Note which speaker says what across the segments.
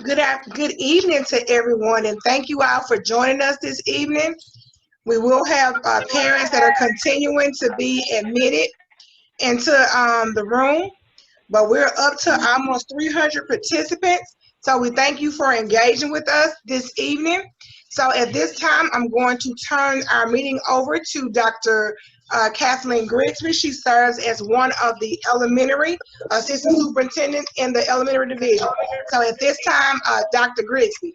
Speaker 1: Good evening to everyone, and thank you all for joining us this evening. We will have parents that are continuing to be admitted into the room, but we're up to almost 300 participants. So we thank you for engaging with us this evening. So at this time, I'm going to turn our meeting over to Dr. Kathleen Grigsby. She serves as one of the elementary assistant superintendents in the elementary division. So at this time, Dr. Grigsby.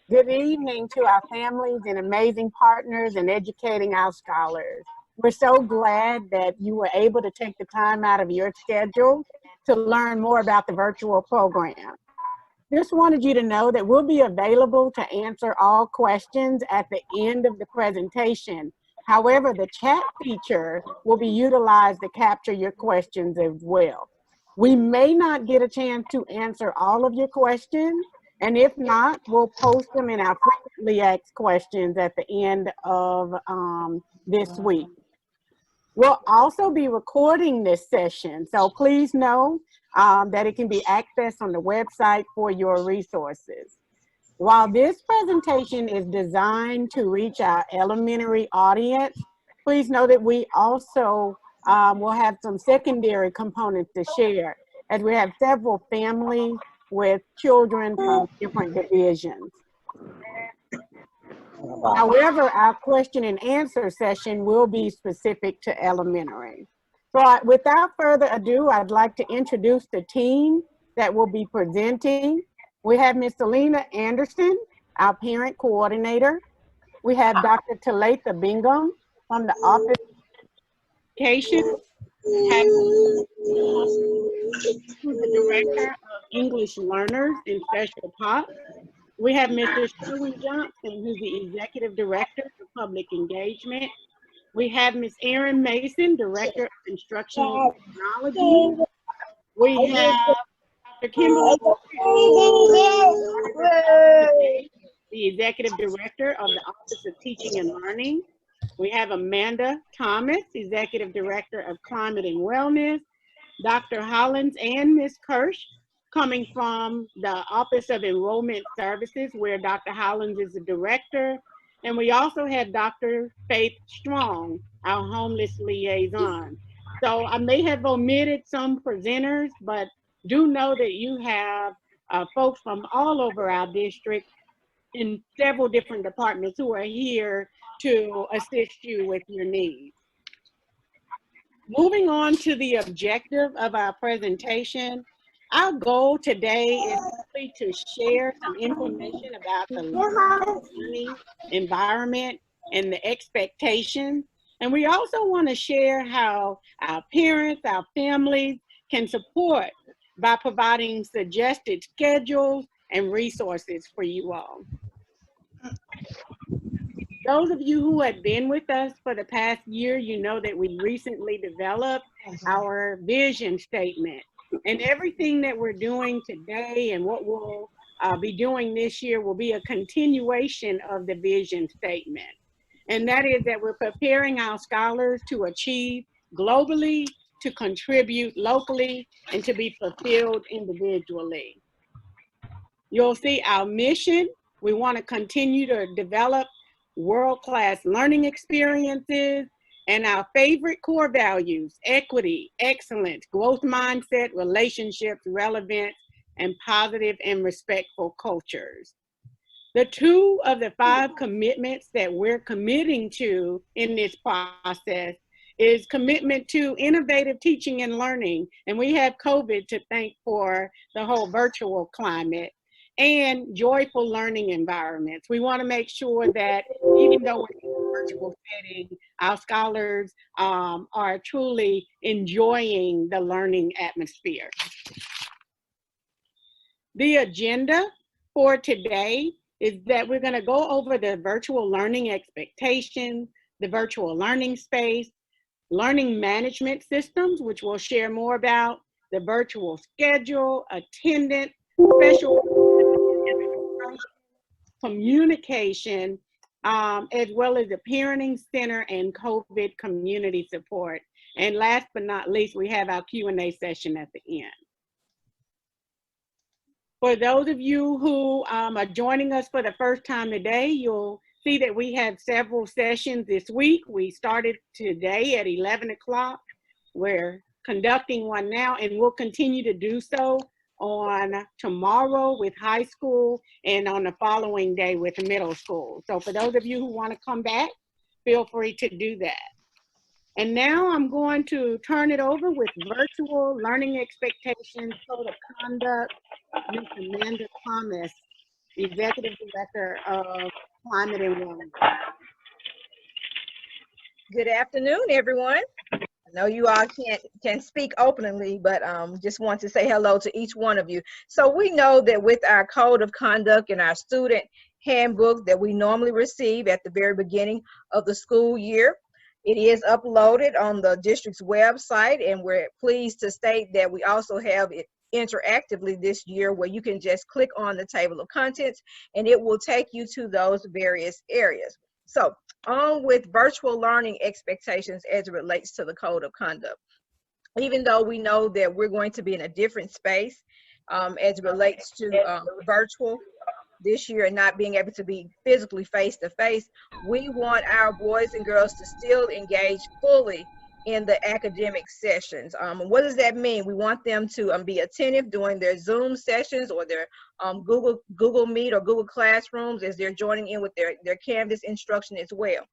Speaker 2: Good evening to our families and amazing partners in educating our scholars. We're so glad that you were able to take the time out of your schedule to learn more about the virtual program. Just wanted you to know that we'll be available to answer all questions at the end of the presentation. However, the chat feature will be utilized to capture your questions as well. We may not get a chance to answer all of your questions, and if not, we'll post them in our frequently asked questions at the end of this week. We'll also be recording this session, so please know that it can be accessed on the website for your resources. While this presentation is designed to reach our elementary audience, please know that we also will have some secondary components to share, as we have several families with children from different divisions. However, our question and answer session will be specific to elementary. But without further ado, I'd like to introduce the team that will be presenting. We have Ms. Selena Anderson, our parent coordinator. We have Dr. Talitha Bingham from the Office of Education. We have the Director of English Learners in Special POP. We have Mr. Sherwin Johnson, who's the Executive Director of Public Engagement. We have Ms. Erin Mason, Director of Instructional Technology. We have Dr. Kimberly, the Executive Director of the Office of Teaching and Learning. We have Amanda Thomas, Executive Director of Climate and Wellness. Dr. Hollins and Ms. Kirsch, coming from the Office of Enrollment Services, where Dr. Hollins is the director. And we also had Dr. Faith Strong, our homeless liaison. So I may have omitted some presenters, but do know that you have folks from all over our district in several different departments who are here to assist you with your needs. Moving on to the objective of our presentation, our goal today is simply to share some information about the learning environment and the expectations. And we also want to share how our parents, our families can support by providing suggested schedules and resources for you all. Those of you who have been with us for the past year, you know that we recently developed our vision statement. And everything that we're doing today and what we'll be doing this year will be a continuation of the vision statement. And that is that we're preparing our scholars to achieve globally, to contribute locally, and to be fulfilled individually. You'll see our mission. We want to continue to develop world-class learning experiences, and our favorite core values: equity, excellence, growth mindset, relationships, relevance, and positive and respectful cultures. The 2 of the 5 commitments that we're committing to in this process is commitment to innovative teaching and learning, and we have COVID to thank for the whole virtual climate, and joyful learning environments. We want to make sure that even though we're in a virtual setting, our scholars are truly enjoying the learning atmosphere. The agenda for today is that we're going to go over the virtual learning expectations, the virtual learning space, learning management systems, which we'll share more about, the virtual schedule, attendance, special communication, as well as the parenting center and COVID community support. And last but not least, we have our Q&A session at the end. For those of you who are joining us for the first time today, you'll see that we have several sessions this week. We started today at 11 o'clock. We're conducting one now, and we'll continue to do so on tomorrow with high school and on the following day with middle school. So for those of you who want to come back, feel free to do that. And now I'm going to turn it over with virtual learning expectations, code of conduct, Ms. Amanda Thomas, Executive Director of Climate and Wellness.
Speaker 3: Good afternoon, everyone. I know you all can't speak openly, but just want to say hello to each one of you. So we know that with our code of conduct and our student handbook that we normally receive at the very beginning of the school year, it is uploaded on the district's website, and we're pleased to state that we also have it interactively this year where you can just click on the table of contents and it will take you to those various areas. So on with virtual learning expectations as it relates to the code of conduct. Even though we know that we're going to be in a different space as it relates to virtual this year and not being able to be physically face to face, we want our boys and girls to still engage fully in the academic sessions. What does that mean? We want them to be attentive during their Zoom sessions or their Google Meet or Google Classrooms as they're joining in with their Canvas instruction as well.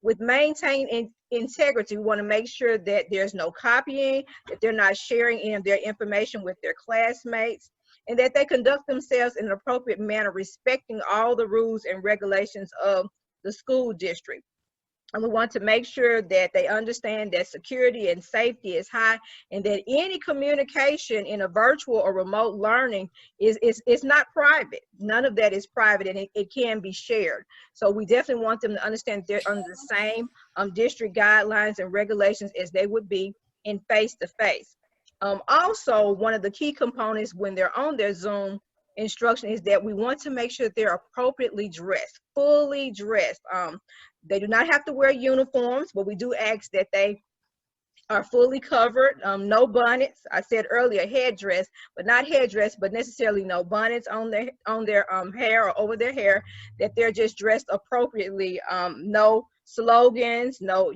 Speaker 3: With maintaining integrity, we want to make sure that there's no copying, that they're not sharing any of their information with their classmates, and that they conduct themselves in an appropriate manner, respecting all the rules and regulations of the school district. And we want to make sure that they understand that security and safety is high, and that any communication in a virtual or remote learning is not private. None of that is private, and it can be shared. So we definitely want them to understand they're under the same district guidelines and regulations as they would be in face-to-face. Also, one of the key components when they're on their Zoom instruction is that we want to make sure that they're appropriately dressed, fully dressed. They do not have to wear uniforms, but we do ask that they are fully covered, no bonnets. I said earlier headdress, but not headdress, but necessarily no bonnets on their hair or over their hair, that they're just dressed appropriately. No slogans, no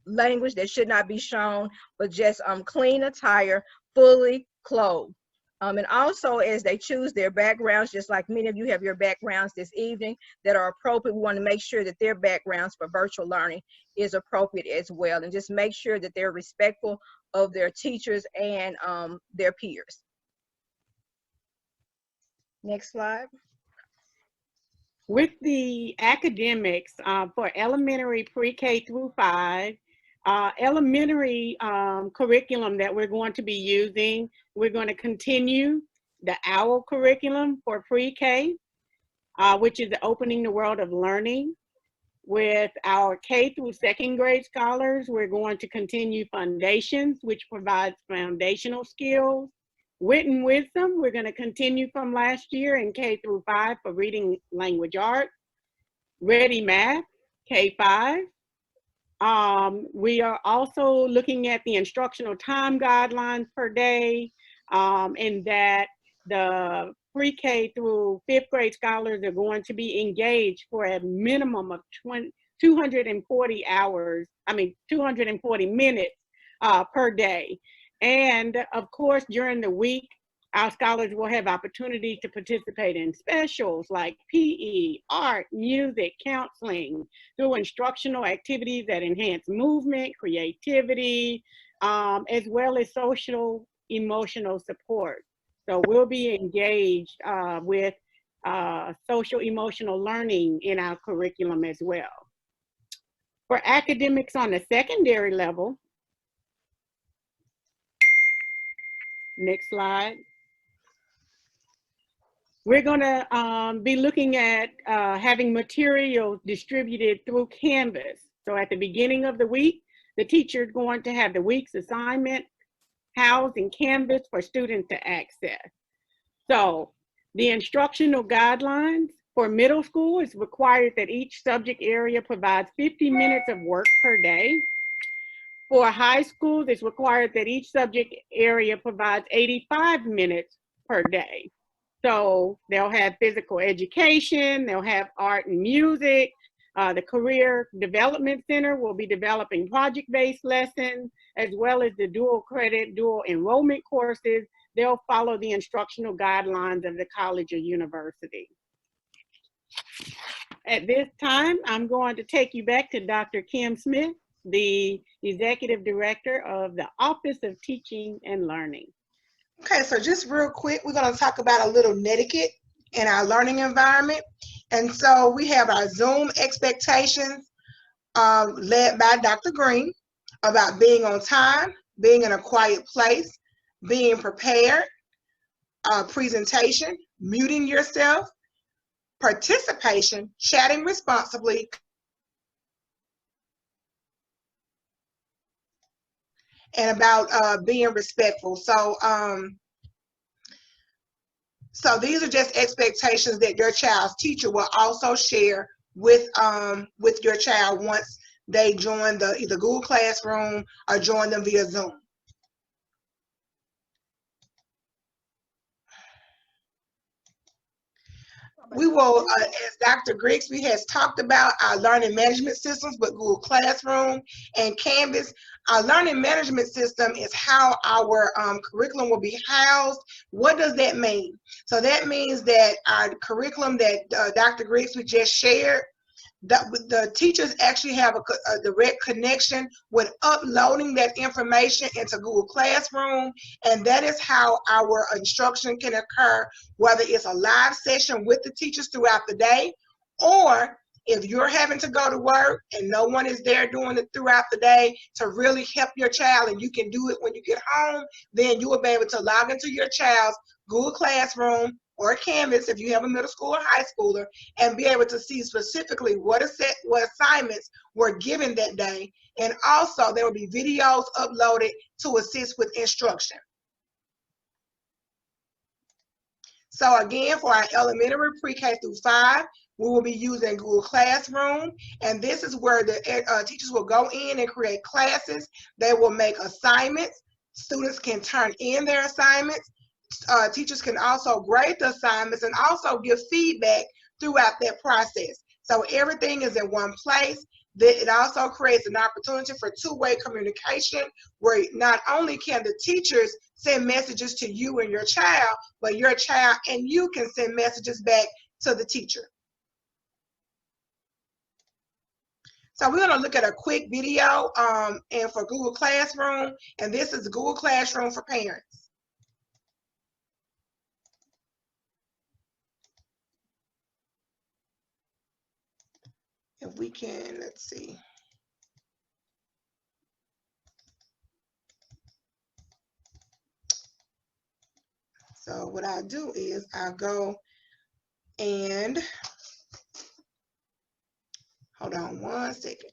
Speaker 3: language that should not be shown, but just clean attire, fully clothed. And also, as they choose their backgrounds, just like many of you have your backgrounds this evening that are appropriate, we want to make sure that their backgrounds for virtual learning is appropriate as well, and just make sure that they're respectful of their teachers and their peers. Next slide.
Speaker 2: With the academics for elementary pre-K through 5, elementary curriculum that we're going to be using, we're going to continue the OWL curriculum for pre-K, which is opening the world of learning. With our K through 2nd grade scholars, we're going to continue Foundations, which provides foundational skills. Wit and Wisdom, we're going to continue from last year in K through 5 for reading language arts. Ready Math, K5. We are also looking at the instructional time guidelines per day, and that the pre-K through 5th grade scholars are going to be engaged for a minimum of 240 minutes per day. And of course, during the week, our scholars will have opportunity to participate in specials like PE, art, music, counseling, through instructional activities that enhance movement, creativity, as well as social emotional support. So we'll be engaged with social emotional learning in our curriculum as well. For academics on the secondary level, next slide. We're going to be looking at having materials distributed through Canvas. So at the beginning of the week, the teacher is going to have the week's assignment housed in Canvas for students to access. So the instructional guidelines for middle school is required that each subject area provides 50 minutes of work per day. For high schools, it's required that each subject area provides 85 minutes per day. So they'll have physical education, they'll have art and music. The Career Development Center will be developing project-based lessons, as well as the dual credit, dual enrollment courses. They'll follow the instructional guidelines of the college or university. At this time, I'm going to take you back to Dr. Kim Smith, the Executive Director of the Office of Teaching and Learning.
Speaker 1: Okay, so just real quick, we're going to talk about a little netiquette in our learning environment. And so we have our Zoom expectations led by Dr. Green about being on time, being in a quiet place, being prepared, presentation, muting yourself, participation, chatting responsibly, and about being respectful. So these are just expectations that your child's teacher will also share with your child once they join either Google Classroom or join them via Zoom. We will, as Dr. Grigsby has talked about, our learning management systems with Google Classroom and Canvas. Our learning management system is how our curriculum will be housed. What does that mean? So that means that our curriculum that Dr. Grigsby just shared, the teachers actually have a direct connection with uploading that information into Google Classroom, and that is how our instruction can occur, whether it's a live session with the teachers throughout the day, or if you're having to go to work and no one is there doing it throughout the day to really help your child, and you can do it when you get home, then you will be able to log into your child's Google Classroom or Canvas if you have a middle school or high schooler, and be able to see specifically what assignments were given that day. And also there will be videos uploaded to assist with instruction. So again, for our elementary pre-K through 5, we will be using Google Classroom, and this is where the teachers will go in and create classes. They will make assignments. Students can turn in their assignments. Teachers can also grade the assignments and also give feedback throughout that process. So everything is in one place. It also creates an opportunity for two-way communication, where not only can the teachers send messages to you and your child, but your child and you can send messages back to the teacher. So we're going to look at a quick video and for Google Classroom, and this is Google Classroom for parents. If we can, let's see. So what I'll do is I'll go and, hold on one second.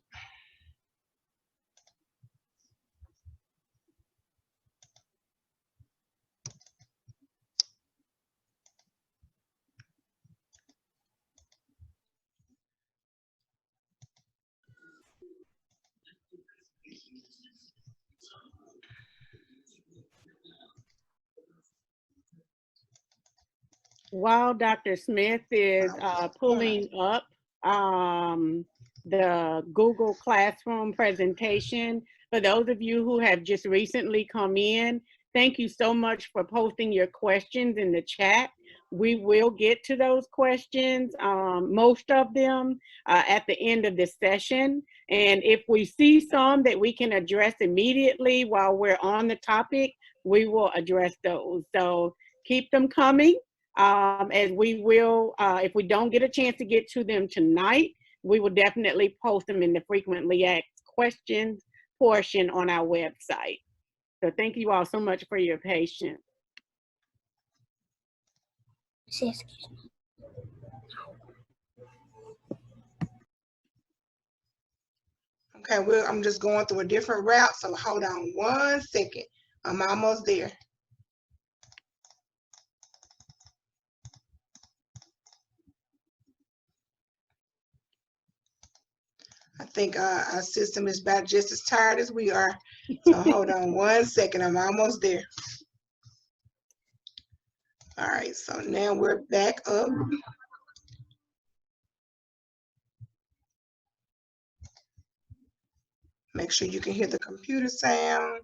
Speaker 2: While Dr. Smith is pulling up the Google Classroom presentation, for those of you who have just recently come in, thank you so much for posting your questions in the chat. We will get to those questions, most of them, at the end of this session. And if we see some that we can address immediately while we're on the topic, we will address those. So keep them coming. As we will, if we don't get a chance to get to them tonight, we will definitely post them in the frequently asked questions portion on our website. So thank you all so much for your patience.
Speaker 1: Okay, I'm just going through a different route, so hold on one second. I'm almost there. I think our system is about just as tired as we are. So hold on one second, I'm almost there. All right, so now we're back up. Make sure you can hear the computer sound.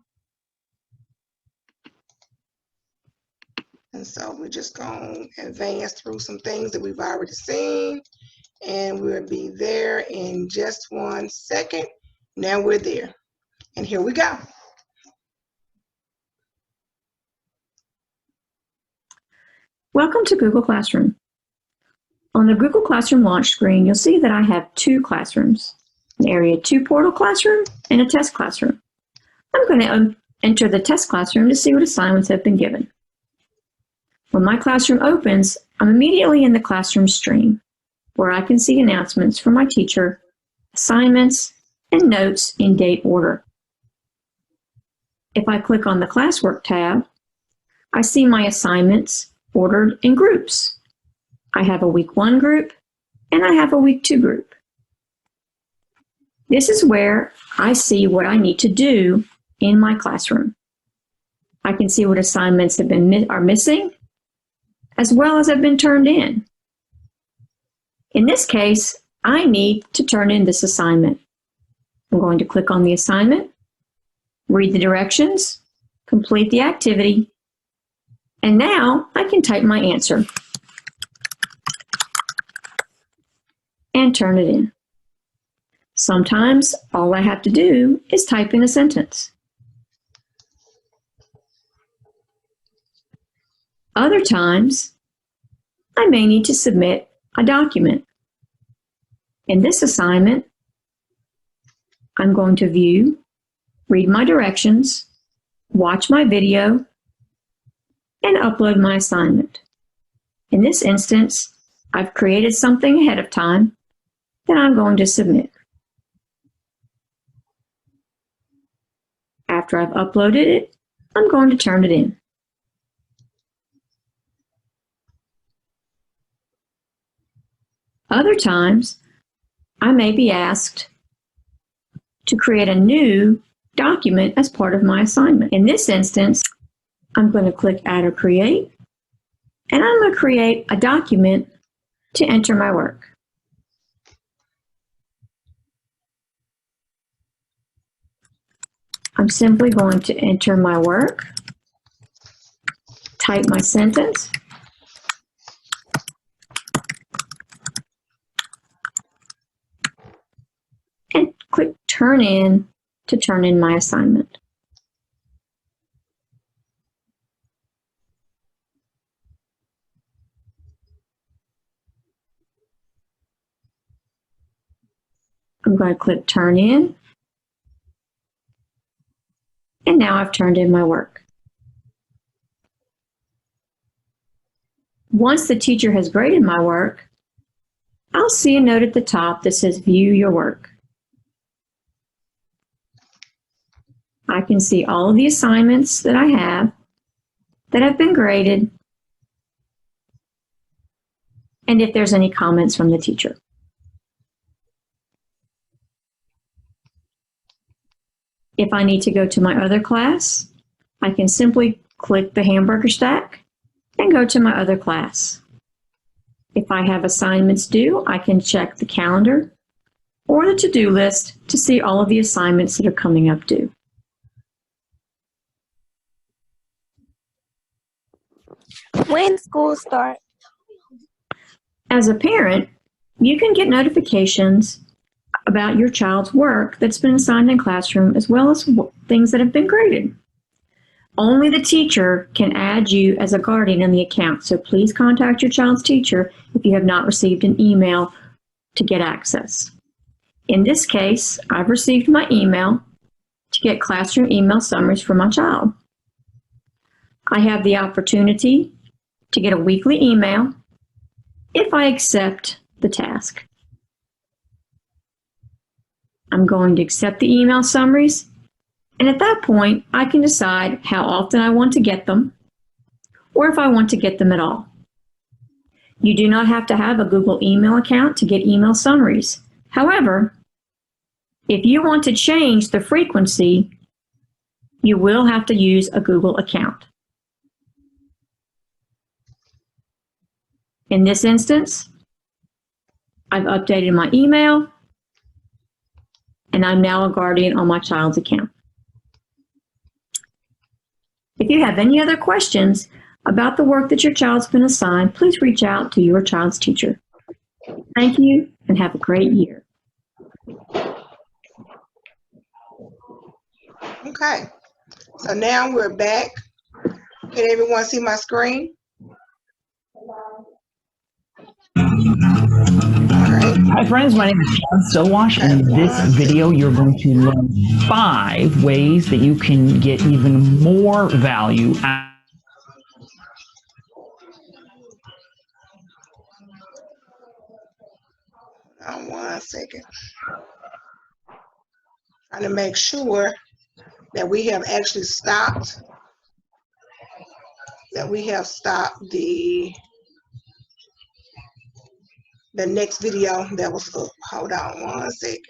Speaker 1: And so we're just going to advance through some things that we've already seen, and we'll be there in just 1 second. Now we're there, and here we go.
Speaker 4: Welcome to Google Classroom. On the Google Classroom launch screen, you'll see that I have 2 classrooms, an Area 2 portal classroom and a test classroom. I'm going to enter the test classroom to see what assignments have been given. When my classroom opens, I'm immediately in the classroom stream, where I can see announcements from my teacher, assignments, and notes in date order. If I click on the Classwork tab, I see my assignments ordered in groups. I have a Week 1 group, and I have a Week 2 group. This is where I see what I need to do in my classroom. I can see what assignments are missing, as well as have been turned in. In this case, I need to turn in this assignment. I'm going to click on the assignment, read the directions, complete the activity, and now I can type my answer and turn it in. Sometimes all I have to do is type in a sentence. Other times, I may need to submit a document. In this assignment, I'm going to view, read my directions, watch my video, and upload my assignment. In this instance, I've created something ahead of time that I'm going to submit. After I've uploaded it, I'm going to turn it in. Other times, I may be asked to create a new document as part of my assignment. In this instance, I'm going to click Add or Create, and I'm going to create a document to enter my work. I'm simply going to enter my work, type my sentence, and click Turn In to turn in my assignment. I'm going to click Turn In, and now I've turned in my work. Once the teacher has graded my work, I'll see a note at the top that says View Your Work. I can see all of the assignments that I have that have been graded, and if there's any comments from the teacher. If I need to go to my other class, I can simply click the hamburger stack and go to my other class. If I have assignments due, I can check the calendar or the to-do list to see all of the assignments that are coming up due.
Speaker 5: When school starts?
Speaker 4: As a parent, you can get notifications about your child's work that's been assigned in classroom, as well as things that have been graded. Only the teacher can add you as a guardian in the account, so please contact your child's teacher if you have not received an email to get access. In this case, I've received my email to get classroom email summaries for my child. I have the opportunity to get a weekly email if I accept the task. I'm going to accept the email summaries, and at that point, I can decide how often I want to get them, or if I want to get them at all. You do not have to have a Google email account to get email summaries. However, if you want to change the frequency, you will have to use a Google account. In this instance, I've updated my email, and I'm now a guardian on my child's account. If you have any other questions about the work that your child's been assigned, please reach out to your child's teacher. Thank you and have a great year.
Speaker 1: Okay, so now we're back. Can everyone see my screen?
Speaker 6: Hi friends, my name is John Sowash, and in this video you're going to learn 5 ways that you can get even more value out.
Speaker 1: One second. Trying to make sure that we have actually stopped, the next video that was up. Hold on one second.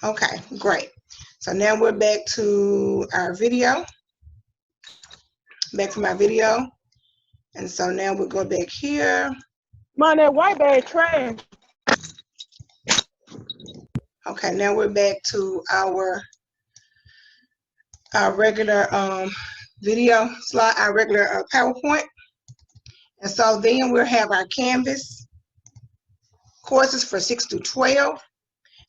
Speaker 1: Okay, great. So now we're back to our video. Back to my video. And so now we'll go back here.
Speaker 7: Man, that white bag trash.
Speaker 1: Okay, now we're back to our regular video slide, our regular PowerPoint. And so then we'll have our Canvas courses for 6 through 12.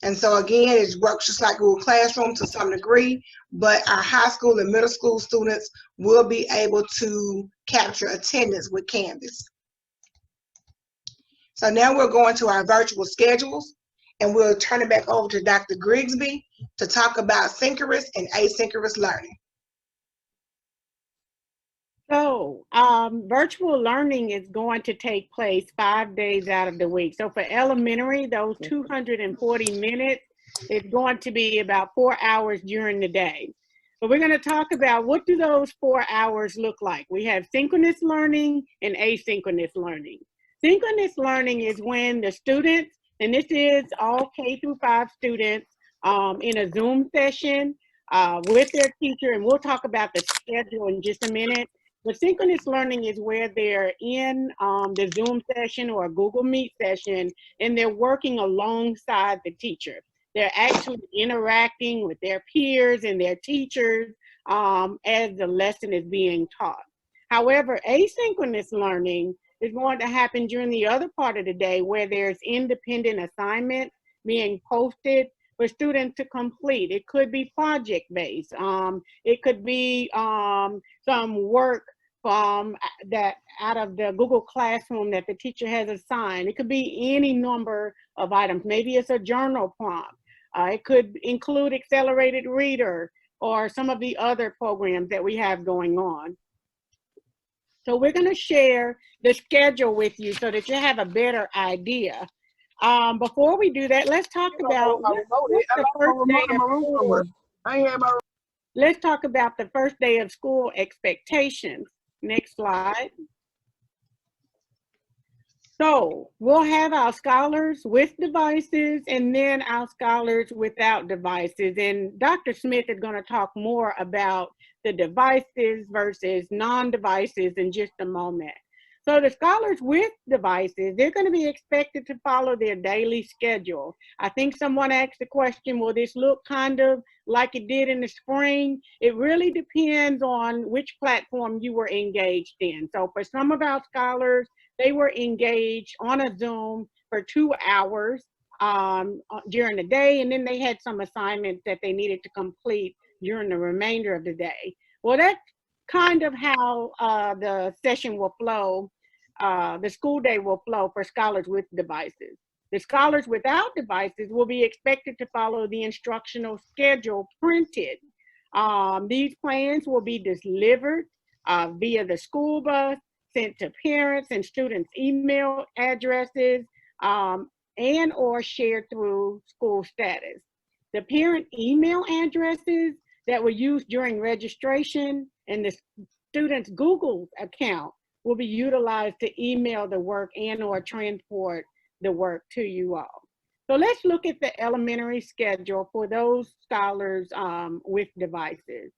Speaker 1: And so again, it works just like Google Classroom to some degree, but our high school and middle school students will be able to capture attendance with Canvas. So now we're going to our virtual schedules, and we'll turn it back over to Dr. Grigsby to talk about synchronous and asynchronous learning.
Speaker 2: So virtual learning is going to take place 5 days out of the week. So for elementary, those 240 minutes is going to be about 4 hours during the day. But we're going to talk about what do those 4 hours look like. We have synchronous learning and asynchronous learning. Synchronous learning is when the students, and this is all K through 5 students in a Zoom session with their teacher, and we'll talk about the schedule in just a minute. But synchronous learning is where they're in the Zoom session or a Google Meet session, and they're working alongside the teacher. They're actually interacting with their peers and their teachers as the lesson is being taught. However, asynchronous learning is going to happen during the other part of the day where there's independent assignments being posted for students to complete. It could be project-based. It could be some work that out of the Google Classroom that the teacher has assigned. It could be any number of items. Maybe it's a journal prompt. It could include accelerated reader or some of the other programs that we have going on. So we're going to share the schedule with you so that you have a better idea. Before we do that, let's talk about Let's talk about the first day of school expectations. Next slide. So we'll have our scholars with devices and then our scholars without devices. And Dr. Smith is going to talk more about the devices versus non-devices in just a moment. So the scholars with devices, they're going to be expected to follow their daily schedule. I think someone asked the question, will this look kind of like it did in the spring? It really depends on which platform you were engaged in. So for some of our scholars, they were engaged on a Zoom for 2 hours during the day, and then they had some assignments that they needed to complete during the remainder of the day. Well, that's kind of how the session will flow. The school day will flow for scholars with devices. The scholars without devices will be expected to follow the instructional schedule printed. These plans will be delivered via the school bus, sent to parents and students' email addresses, and or shared through SchoolStatus. The parent email addresses that were used during registration and the student's Google account will be utilized to email the work and or transport the work to you all. So let's look at the elementary schedule for those scholars with devices.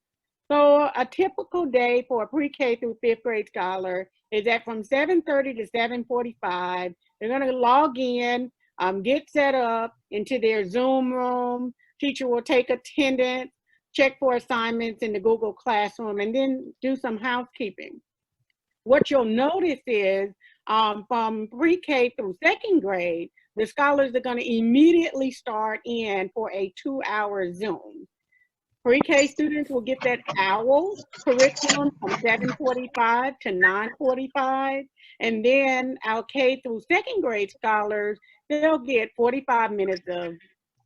Speaker 2: So a typical day for a pre-K through 5th grade scholar is that from 7:30 to 7:45, they're going to log in, get set up into their Zoom room. Teacher will take attendance, check for assignments in the Google Classroom, and then do some housekeeping. What you'll notice is from pre-K through 2nd grade, the scholars are going to immediately start in for a 2-hour Zoom. Pre-K students will get that hour curriculum from 7:45 to 9:45. And then our K through 2nd grade scholars, they'll get 45 minutes of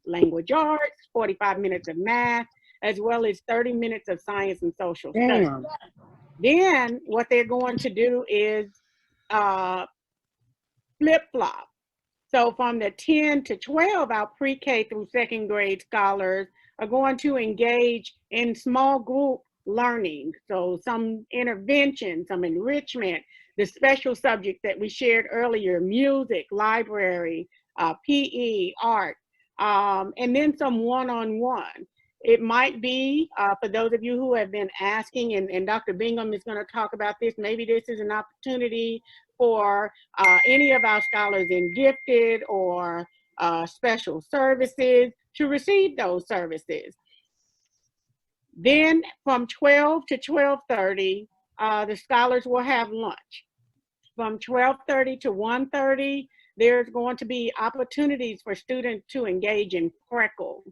Speaker 2: language arts, 45 minutes of math, as well as 30 minutes of science and social studies. Then what they're going to do is flip-flop. So from the 10 to 12, our pre-K through 2nd grade scholars are going to engage in small group learning. So some intervention, some enrichment, the special subjects that we shared earlier, music, library, PE, art, and then some one-on-one. It might be, for those of you who have been asking, and Dr. Bingham is going to talk about this, maybe this is an opportunity for any of our scholars in gifted or special services to receive those services. Then from 12 to 12:30, the scholars will have lunch. From 12:30 to 1:30, there's going to be opportunities for students to engage in Freckle.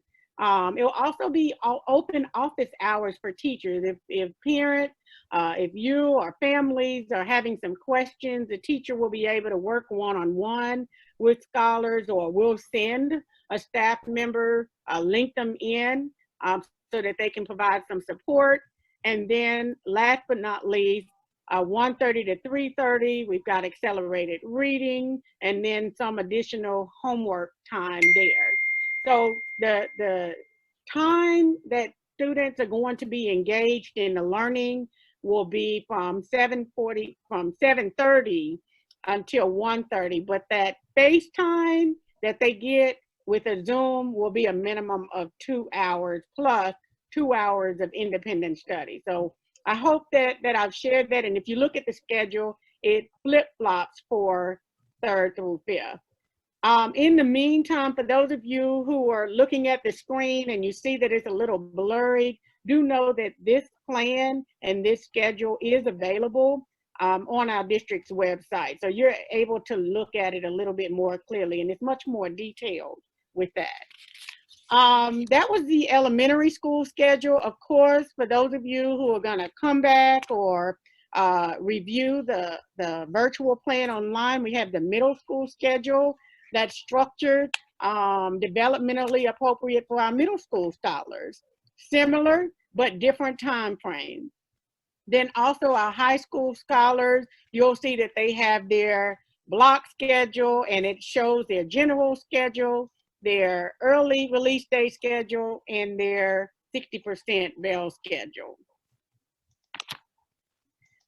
Speaker 2: It will also be open office hours for teachers. If parents, if you or families are having some questions, the teacher will be able to work one-on-one with scholars, or will send a staff member, link them in so that they can provide some support. And then last but not least, 1:30 to 3:30, we've got accelerated reading and then some additional homework time there. So the time that students are going to be engaged in the learning will be from 7:30 until 1:30, but that face time that they get with a Zoom will be a minimum of 2 hours plus 2 hours of independent study. So I hope that I've shared that, and if you look at the schedule, it flip-flops for 3rd through 5th. In the meantime, for those of you who are looking at the screen and you see that it's a little blurry, do know that this plan and this schedule is available on our district's website. So you're able to look at it a little bit more clearly, and it's much more detailed with that. That was the elementary school schedule. Of course, for those of you who are gonna come back or review the virtual plan online, we have the middle school schedule that's structured, developmentally appropriate for our middle school scholars. Similar, but different time frames. Then also our high school scholars, you'll see that they have their block schedule, and it shows their general schedule, their early release day schedule, and their 60% bell schedule.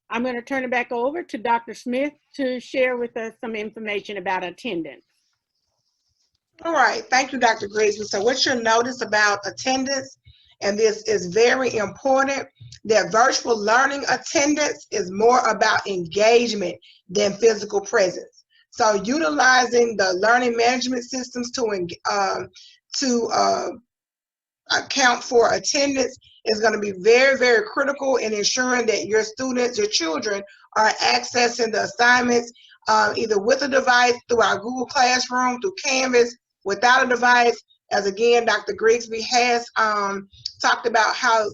Speaker 2: I'm going to turn it back over to Dr. Smith to share with us some information about attendance.
Speaker 1: All right, thank you, Dr. Grigsby. So what you'll notice about attendance, and this is very important, that virtual learning attendance is more about engagement than physical presence. So utilizing the learning management systems to account for attendance is going to be very, very critical in ensuring that your students, your children, are accessing the assignments either with a device, through our Google Classroom, through Canvas, without a device. As again, Dr. Grigsby has talked about how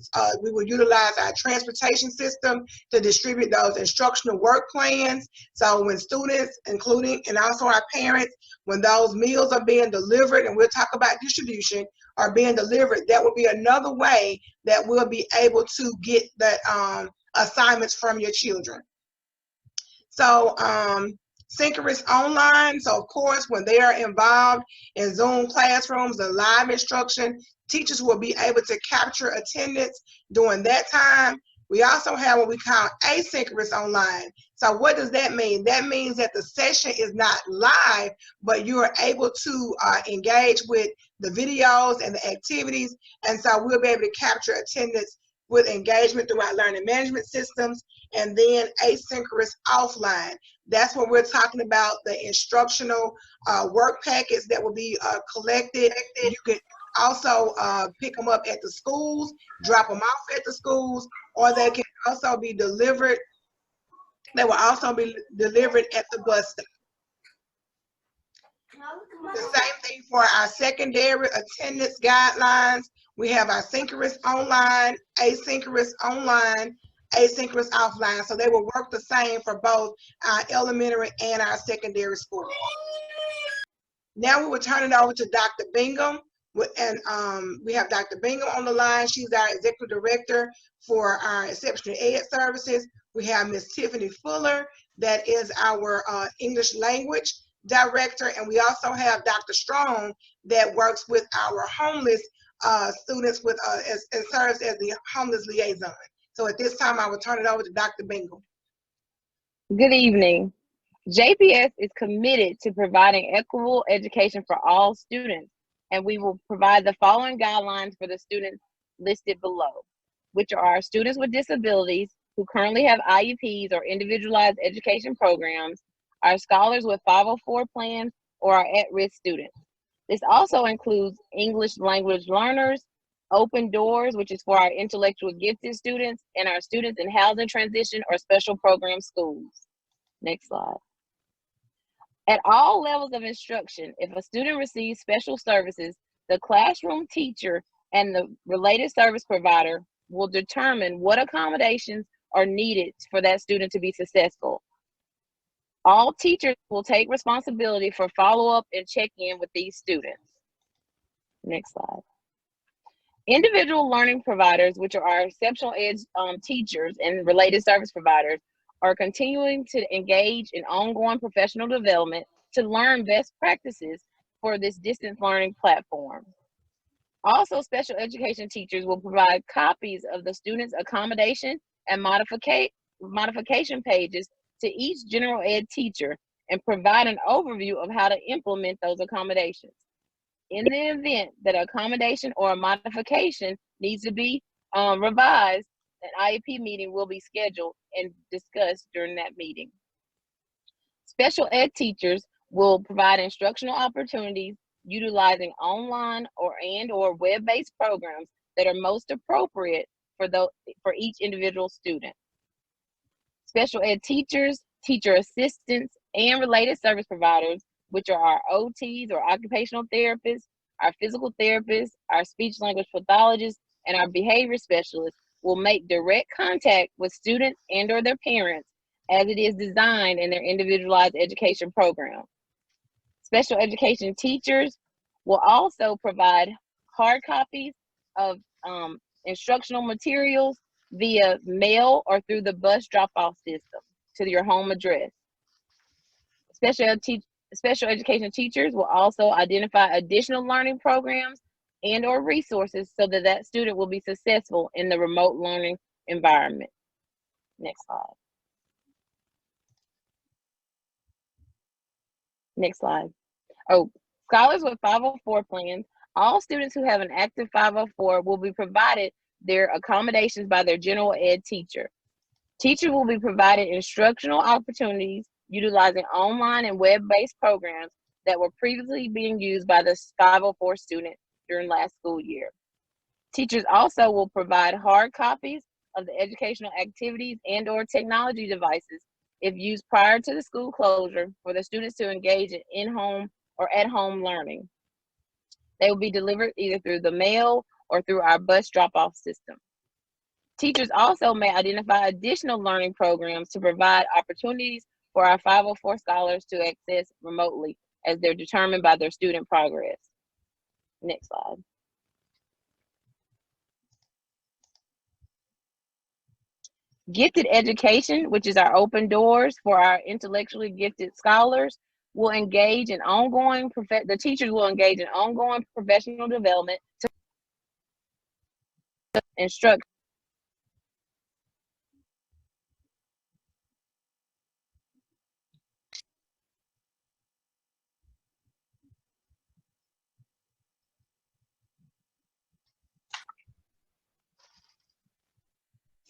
Speaker 1: we will utilize our transportation system to distribute those instructional work plans. So when students, including and also our parents, when those meals are being delivered, and we'll talk about distribution, are being delivered, that will be another way that we'll be able to get that assignments from your children. So synchronous online, so of course when they are involved in Zoom classrooms and live instruction, teachers will be able to capture attendance during that time. We also have what we call asynchronous online. So what does that mean? That means that the session is not live, but you are able to engage with the videos and the activities. And so we'll be able to capture attendance with engagement through our learning management systems, and then asynchronous offline. That's when we're talking about the instructional work packets that will be collected. You could also pick them up at the schools, drop them off at the schools, or they can also be delivered. They will also be delivered at the bus stop. The same thing for our secondary attendance guidelines. We have our synchronous online, asynchronous offline. So they will work the same for both our elementary and our secondary schools. Now we will turn it over to Dr. Bingham. And we have Dr. Bingham on the line. She's our executive director for our exceptional ed services. We have Ms. Tiffany Fuller, that is our English language director. And we also have Dr. Strong, that works with our homeless students and serves as the homeless liaison. So at this time, I will turn it over to Dr. Bingham.
Speaker 8: Good evening. JPS is committed to providing equitable education for all students, and we will provide the following guidelines for the students listed below, which are our students with disabilities who currently have IEPs or individualized education programs, our scholars with 504 plans, or our at-risk students. This also includes English language learners, Open Doors, which is for our intellectually gifted students, and our students in housing transition or special program schools. Next slide. At all levels of instruction, if a student receives special services, the classroom teacher and the related service provider will determine what accommodations are needed for that student to be successful. All teachers will take responsibility for follow-up and check-in with these students. Next slide. Individual learning providers, which are our exceptional ed teachers and related service providers, are continuing to engage in ongoing professional development to learn best practices for this distance learning platform. Also, special education teachers will provide copies of the students' accommodation and modification pages to each general ed teacher and provide an overview of how to implement those accommodations. In the event that an accommodation or a modification needs to be revised, an IEP meeting will be scheduled and discussed during that meeting. Special ed teachers will provide instructional opportunities utilizing online or web-based programs that are most appropriate for each individual student. Special ed teachers, teacher assistants, and related service providers, which are our OTs or occupational therapists, our physical therapists, our speech language pathologists, and our behavior specialists, will make direct contact with students and or their parents as it is designed in their individualized education program. Special education teachers will also provide hard copies of instructional materials via mail or through the bus drop-off system to your home address. Special education teachers will also identify additional learning programs and or resources so that that student will be successful in the remote learning environment. Next slide. Next slide. Oh, scholars with 504 plans, all students who have an active 504 will be provided their accommodations by their general ed teacher. Teachers will be provided instructional opportunities utilizing online and web-based programs that were previously being used by the 504 student during last school year. Teachers also will provide hard copies of the educational activities and or technology devices if used prior to the school closure for the students to engage in in-home or at-home learning. They will be delivered either through the mail or through our bus drop-off system. Teachers also may identify additional learning programs to provide opportunities for our 504 scholars to access remotely as they're determined by their student progress. Next slide. Gifted education, which is our open doors for our intellectually gifted scholars, will engage in ongoing, the teachers will engage in ongoing professional development to instruct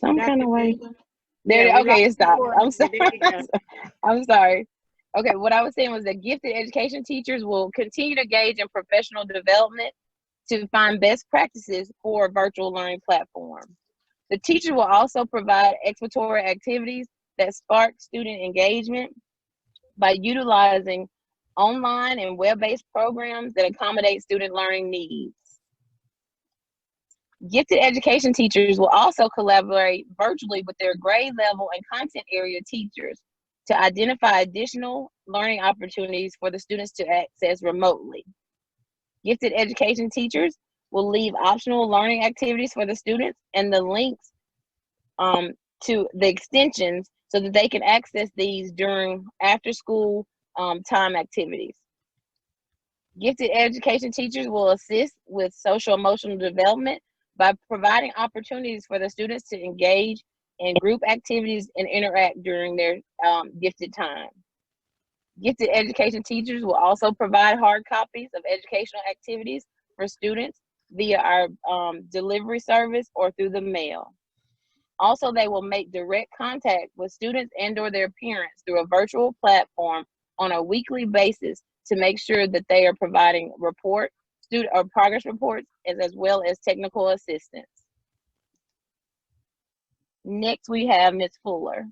Speaker 8: some
Speaker 2: Dr.
Speaker 8: kind of way.
Speaker 2: Bailey?
Speaker 8: There,
Speaker 2: Yeah, we
Speaker 8: okay, it
Speaker 2: lost you
Speaker 8: stopped.
Speaker 2: for a
Speaker 8: I'm sorry.
Speaker 2: minute. There you go.
Speaker 8: I'm sorry. Okay, what I was saying was that gifted education teachers will continue to engage in professional development to find best practices for a virtual learning platform. The teacher will also provide exploratory activities that spark student engagement by utilizing online and web-based programs that accommodate student learning needs. Gifted education teachers will also collaborate virtually with their grade level and content area teachers to identify additional learning opportunities for the students to access remotely. Gifted education teachers will leave optional learning activities for the students and the links to the extensions so that they can access these during after school time activities. Gifted education teachers will assist with social emotional development by providing opportunities for the students to engage in group activities and interact during their gifted time. Gifted education teachers will also provide hard copies of educational activities for students via our delivery service or through the mail. Also, they will make direct contact with students and/or their parents through a virtual platform on a weekly basis to make sure that they are providing student or progress reports as well as technical assistance. Next, we have Ms. Fuller.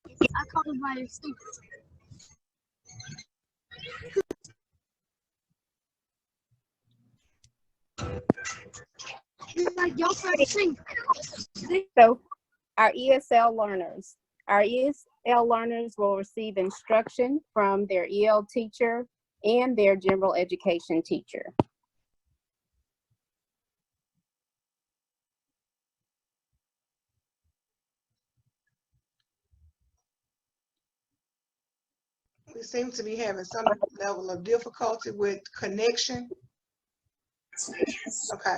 Speaker 5: I called by your student. Like y'all try to sing.
Speaker 9: So our ESL learners. Our ESL learners will receive instruction from their EL teacher and their general education teacher.
Speaker 1: We seem to be having some level of difficulty with connection. Okay.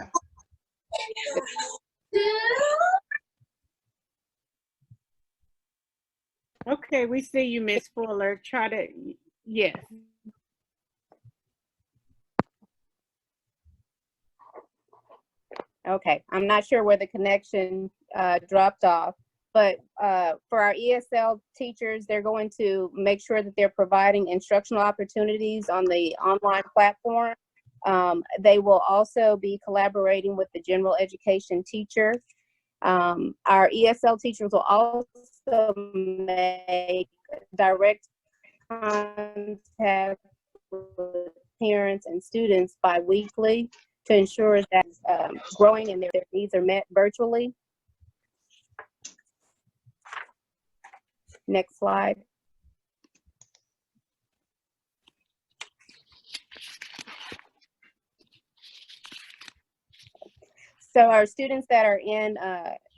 Speaker 2: Okay, we see you, Miss Fuller. Try to, yes.
Speaker 9: Okay, I'm not sure where the connection dropped off, but for our ESL teachers, they're going to make sure that they're providing instructional opportunities on the online platform. They will also be collaborating with the general education teacher. Our ESL teachers will also make direct contact with parents and students bi-weekly to ensure that growing and their needs are met virtually. Next slide. So our students that are in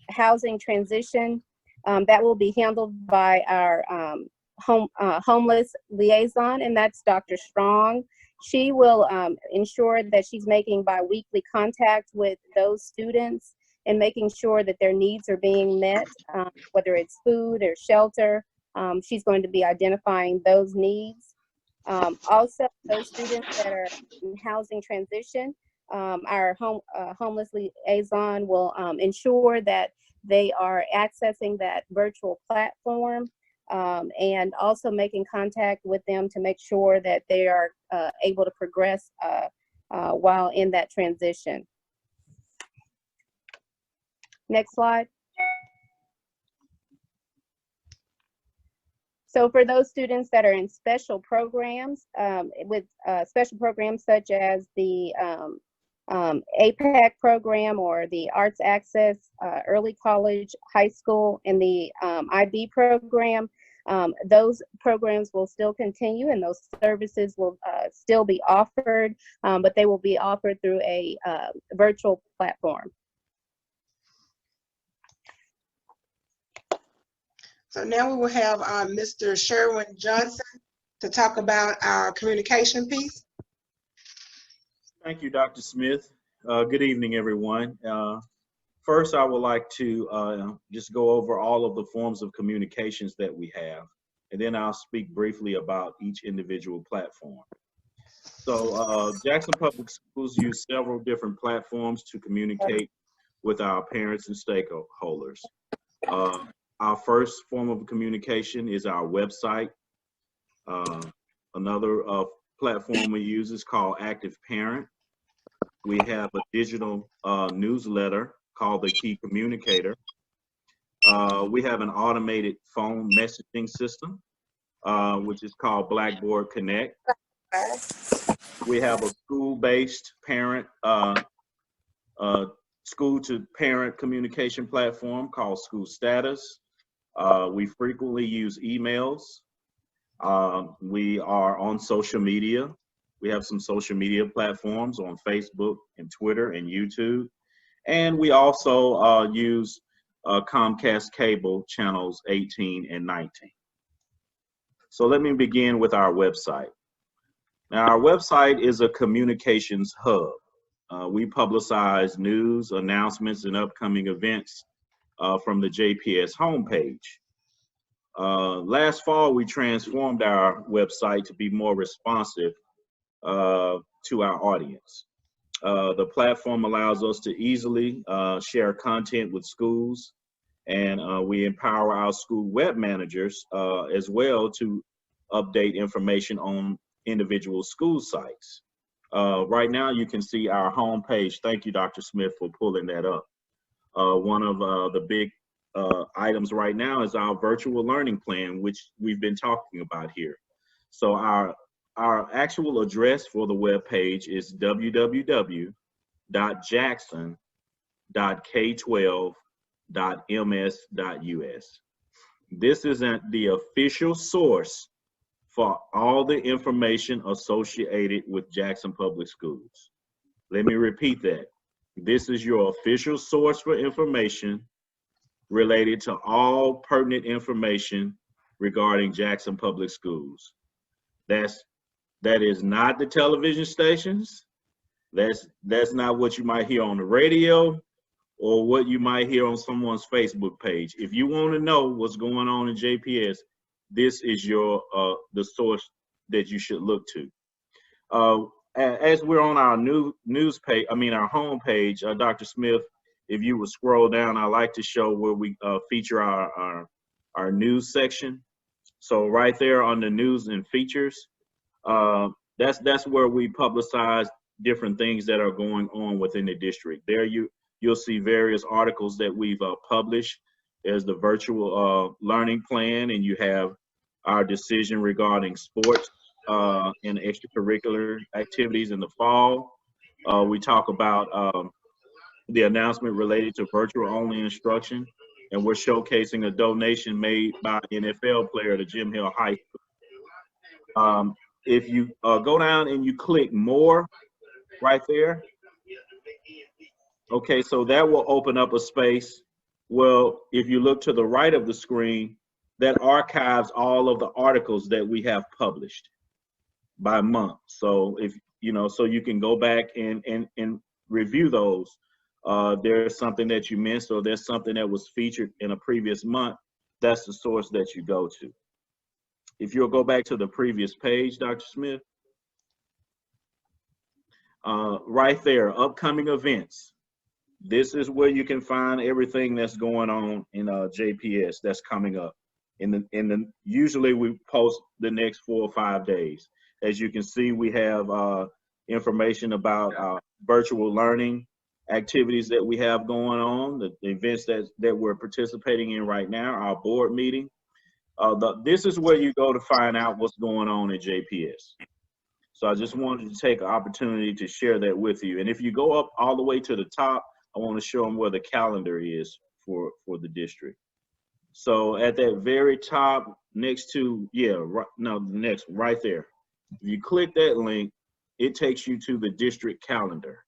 Speaker 9: housing transition, that will be handled by our homeless liaison, and that's Dr. Strong. She will ensure that she's making bi-weekly contact with those students and making sure that their needs are being met, whether it's food or shelter. She's going to be identifying those needs. Also, those students that are in housing transition, our homeless liaison will ensure that they are accessing that virtual platform and also making contact with them to make sure that they are able to progress while in that transition. Next slide. So for those students that are in special programs, with special programs such as the APAC program or the Arts Access Early College, High School, and the IB program, those programs will still continue and those services will still be offered, but they will be offered through a virtual platform.
Speaker 1: So now we will have Mr. Sherwin Johnson to talk about our communication piece.
Speaker 10: Thank you, Dr. Smith. Good evening, everyone. First, I would like to just go over all of the forms of communications that we have, and then I'll speak briefly about each individual platform. So Jackson Public Schools use several different platforms to communicate with our parents and stakeholders. Our first form of communication is our website. Another platform we use is called Active Parent. We have a digital newsletter called the Key Communicator. We have an automated phone messaging system, which is called Blackboard Connect. We have a school-based parent, school-to-parent communication platform called SchoolStatus. We frequently use emails. We are on social media. We have some social media platforms on Facebook and Twitter and YouTube. And we also use Comcast cable channels 18 and 19. So let me begin with our website. Now, our website is a communications hub. We publicize news, announcements, and upcoming events from the JPS homepage. Last fall, we transformed our website to be more responsive to our audience. The platform allows us to easily share content with schools, and we empower our school web managers as well to update information on individual school sites. Right now, you can see our homepage. Thank you, Dr. Smith, for pulling that up. One of the big items right now is our virtual learning plan, which we've been talking about here. So our actual address for the web page is www.jackson.k12.ms.us. This isn't the official source for all the information associated with Jackson Public Schools. Let me repeat that. This is your official source for information related to all pertinent information regarding Jackson Public Schools. That is not the television stations. That's not what you might hear on the radio or what you might hear on someone's Facebook page. If you want to know what's going on in JPS, this is your the source that you should look to. As we're on our our home page, Dr. Smith, if you would scroll down, I like to show where we feature our news section. So right there on the news and features, that's where we publicize different things that are going on within the district. There you'll see various articles that we've published. There's the virtual learning plan, and you have our decision regarding sports and extracurricular activities in the fall. We talk about the announcement related to virtual only instruction, and we're showcasing a donation made by an NFL player to Jim Hill High School. If you go down and you click more right there, okay, so that will open up a space. Well, if you look to the right of the screen, that archives all of the articles that we have published by month. So if so you can go back and review those. There's something that you missed, or there's something that was featured in a previous month, that's the source that you go to. If you'll go back to the previous page, Dr. Smith, right there, upcoming events. This is where you can find everything that's going on in JPS that's coming up. Usually we post the next 4 or 5 days. As you can see, we have information about virtual learning activities that we have going on, the events that we're participating in right now, our board meeting. This is where you go to find out what's going on at JPS. So I just wanted to take an opportunity to share that with you. And if you go up all the way to the top, I want to show them where the calendar is for the district. So at that very top, next to, right there. If you click that link, it takes you to the district calendar.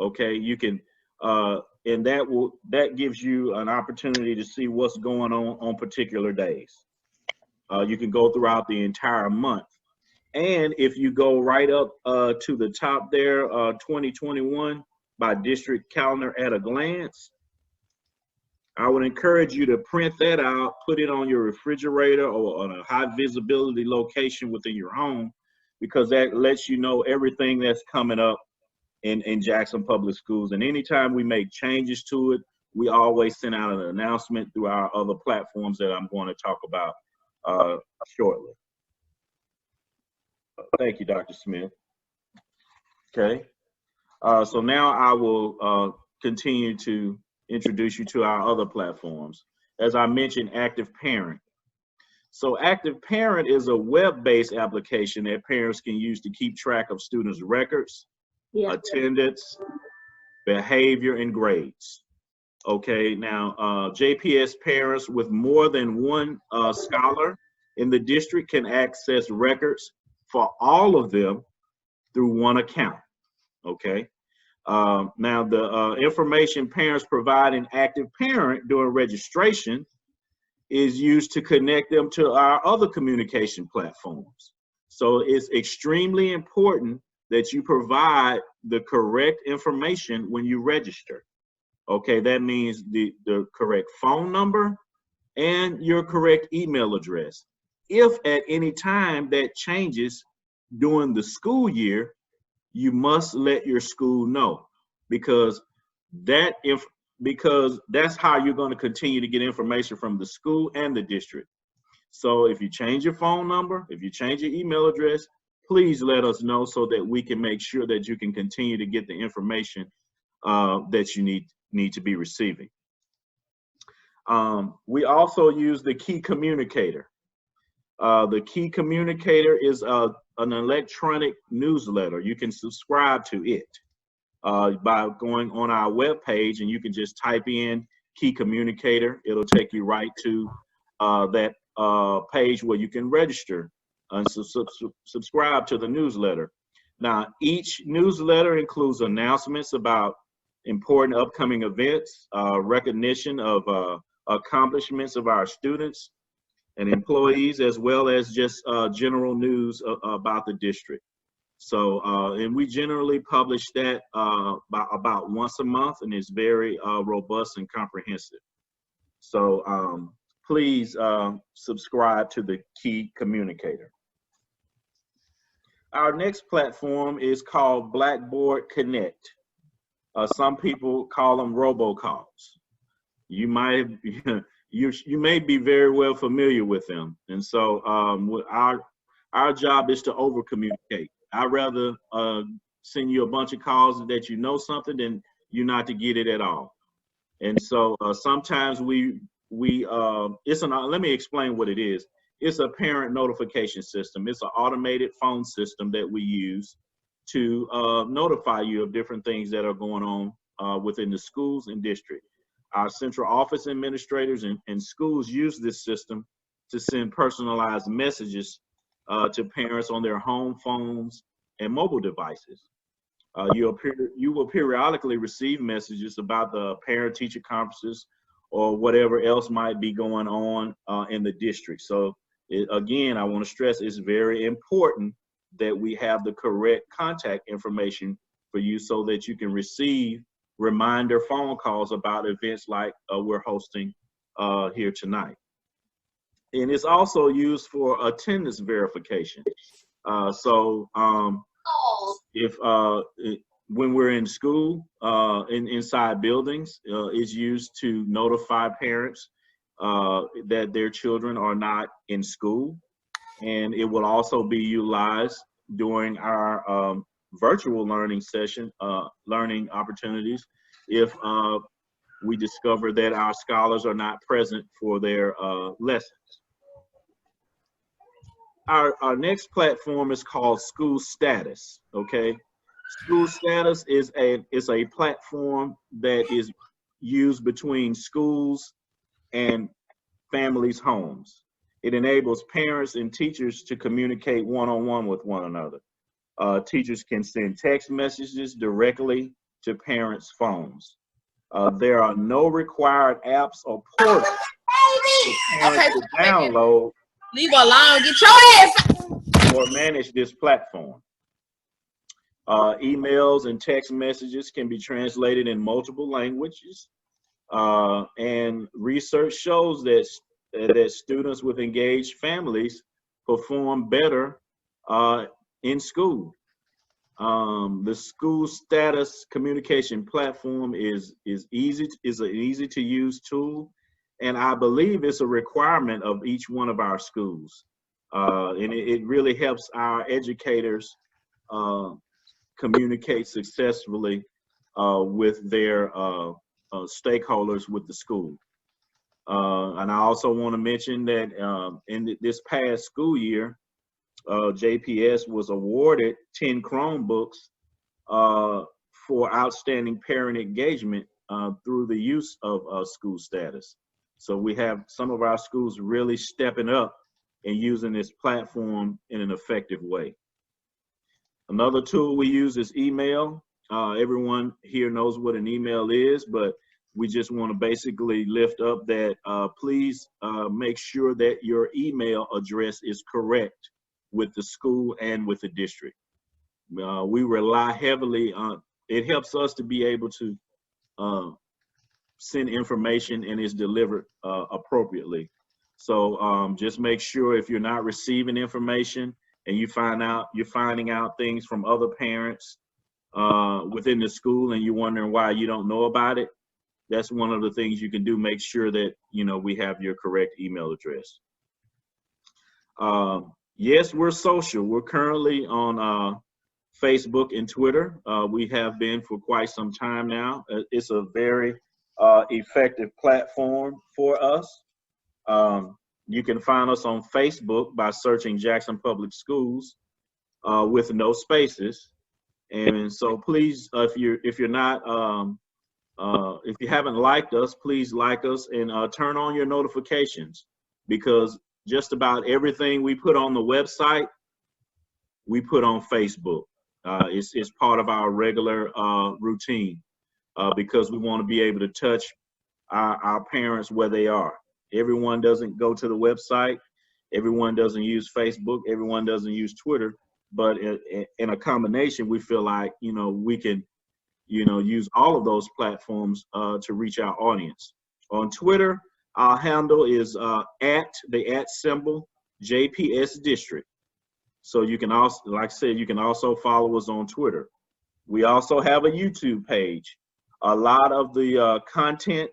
Speaker 10: Okay, you can, and that gives you an opportunity to see what's going on particular days. You can go throughout the entire month. And if you go right up to the top there, 2021 by district calendar at a glance, I would encourage you to print that out, put it on your refrigerator or on a high visibility location within your home, because that lets you know everything that's coming up in Jackson Public Schools. And anytime we make changes to it, we always send out an announcement through our other platforms that I'm going to talk about shortly. Thank you, Dr. Smith. Okay, so now I will continue to introduce you to our other platforms. As I mentioned, Active Parent. So Active Parent is a web-based application that parents can use to keep track of students' records, attendance, behavior, and grades. Okay, now JPS parents with more than one scholar in the district can access records for all of them through one account. Okay, now the information parents provide in Active Parent during registration is used to connect them to our other communication platforms. So it's extremely important that you provide the correct information when you register. Okay, that means the correct phone number and your correct email address. If at any time that changes during the school year, you must let your school know, because that's how you're going to continue to get information from the school and the district. So if you change your phone number, if you change your email address, please let us know so that we can make sure that you can continue to get the information that you need to be receiving. We also use the Key Communicator. The Key Communicator is an electronic newsletter. You can subscribe to it by going on our webpage, and you can just type in Key Communicator. It'll take you right to that page where you can register and subscribe to the newsletter. Now, each newsletter includes announcements about important upcoming events, recognition of accomplishments of our students and employees, as well as just general news about the district. So, and we generally publish that about once a month, and it's very robust and comprehensive. So please subscribe to the Key Communicator. Our next platform is called Blackboard Connect. Some people call them robocalls. You might you may be very well familiar with them, and so our job is to over communicate. I'd rather send you a bunch of calls that you know something than you not to get it at all. And so sometimes let me explain what it is. It's a parent notification system. It's an automated phone system that we use to notify you of different things that are going on within the schools and district. Our central office administrators and schools use this system to send personalized messages to parents on their home phones and mobile devices. You will periodically receive messages about the parent-teacher conferences or whatever else might be going on in the district. So again, I want to stress it's very important that we have the correct contact information for you so that you can receive reminder phone calls about events like we're hosting here tonight. And it's also used for attendance verification. When we're in school, inside buildings, it's used to notify parents that their children are not in school. And it will also be utilized during our virtual learning session, learning opportunities, if we discover that our scholars are not present for their lessons. Our next platform is called SchoolStatus, okay? SchoolStatus is a platform that is used between schools and families' homes. It enables parents and teachers to communicate one-on-one with one another. Teachers can send text messages directly to parents' phones. There are no required apps or portals for parents to download.
Speaker 11: Leave her alone. Get your ass.
Speaker 10: Or manage this platform. Emails and text messages can be translated in multiple languages. And research shows that students with engaged families perform better in school. The SchoolStatus communication platform is an easy to use tool, and I believe it's a requirement of each one of our schools. And it really helps our educators communicate successfully with their stakeholders with the school. And I also want to mention that in this past school year, JPS was awarded 10 Chromebooks for outstanding parent engagement through the use of SchoolStatus. So we have some of our schools really stepping up and using this platform in an effective way. Another tool we use is email. Everyone here knows what an email is, but we just want to basically lift up that please make sure that your email address is correct with the school and with the district. We rely heavily on, it helps us to be able to send information and is delivered appropriately. So just make sure if you're not receiving information and you're finding out things from other parents within the school and you're wondering why you don't know about it, that's one of the things you can do. Make sure that, you know, we have your correct email address. Yes, we're social. We're currently on Facebook and Twitter. We have been for quite some time now. It's a very effective platform for us. You can find us on Facebook by searching Jackson Public Schools with no spaces. And so please, if you're not, if you haven't liked us, please like us and turn on your notifications, because just about everything we put on the website, we put on Facebook. It's part of our regular routine because we want to be able to touch our parents where they are. Everyone doesn't go to the website. Everyone doesn't use Facebook. Everyone doesn't use Twitter. But in a combination, we feel like, you know, we can, you know, use all of those platforms to reach our audience. On Twitter, our handle is @, JPS District. So you can also, like I said, you can also follow us on Twitter. We also have a YouTube page. A lot of the content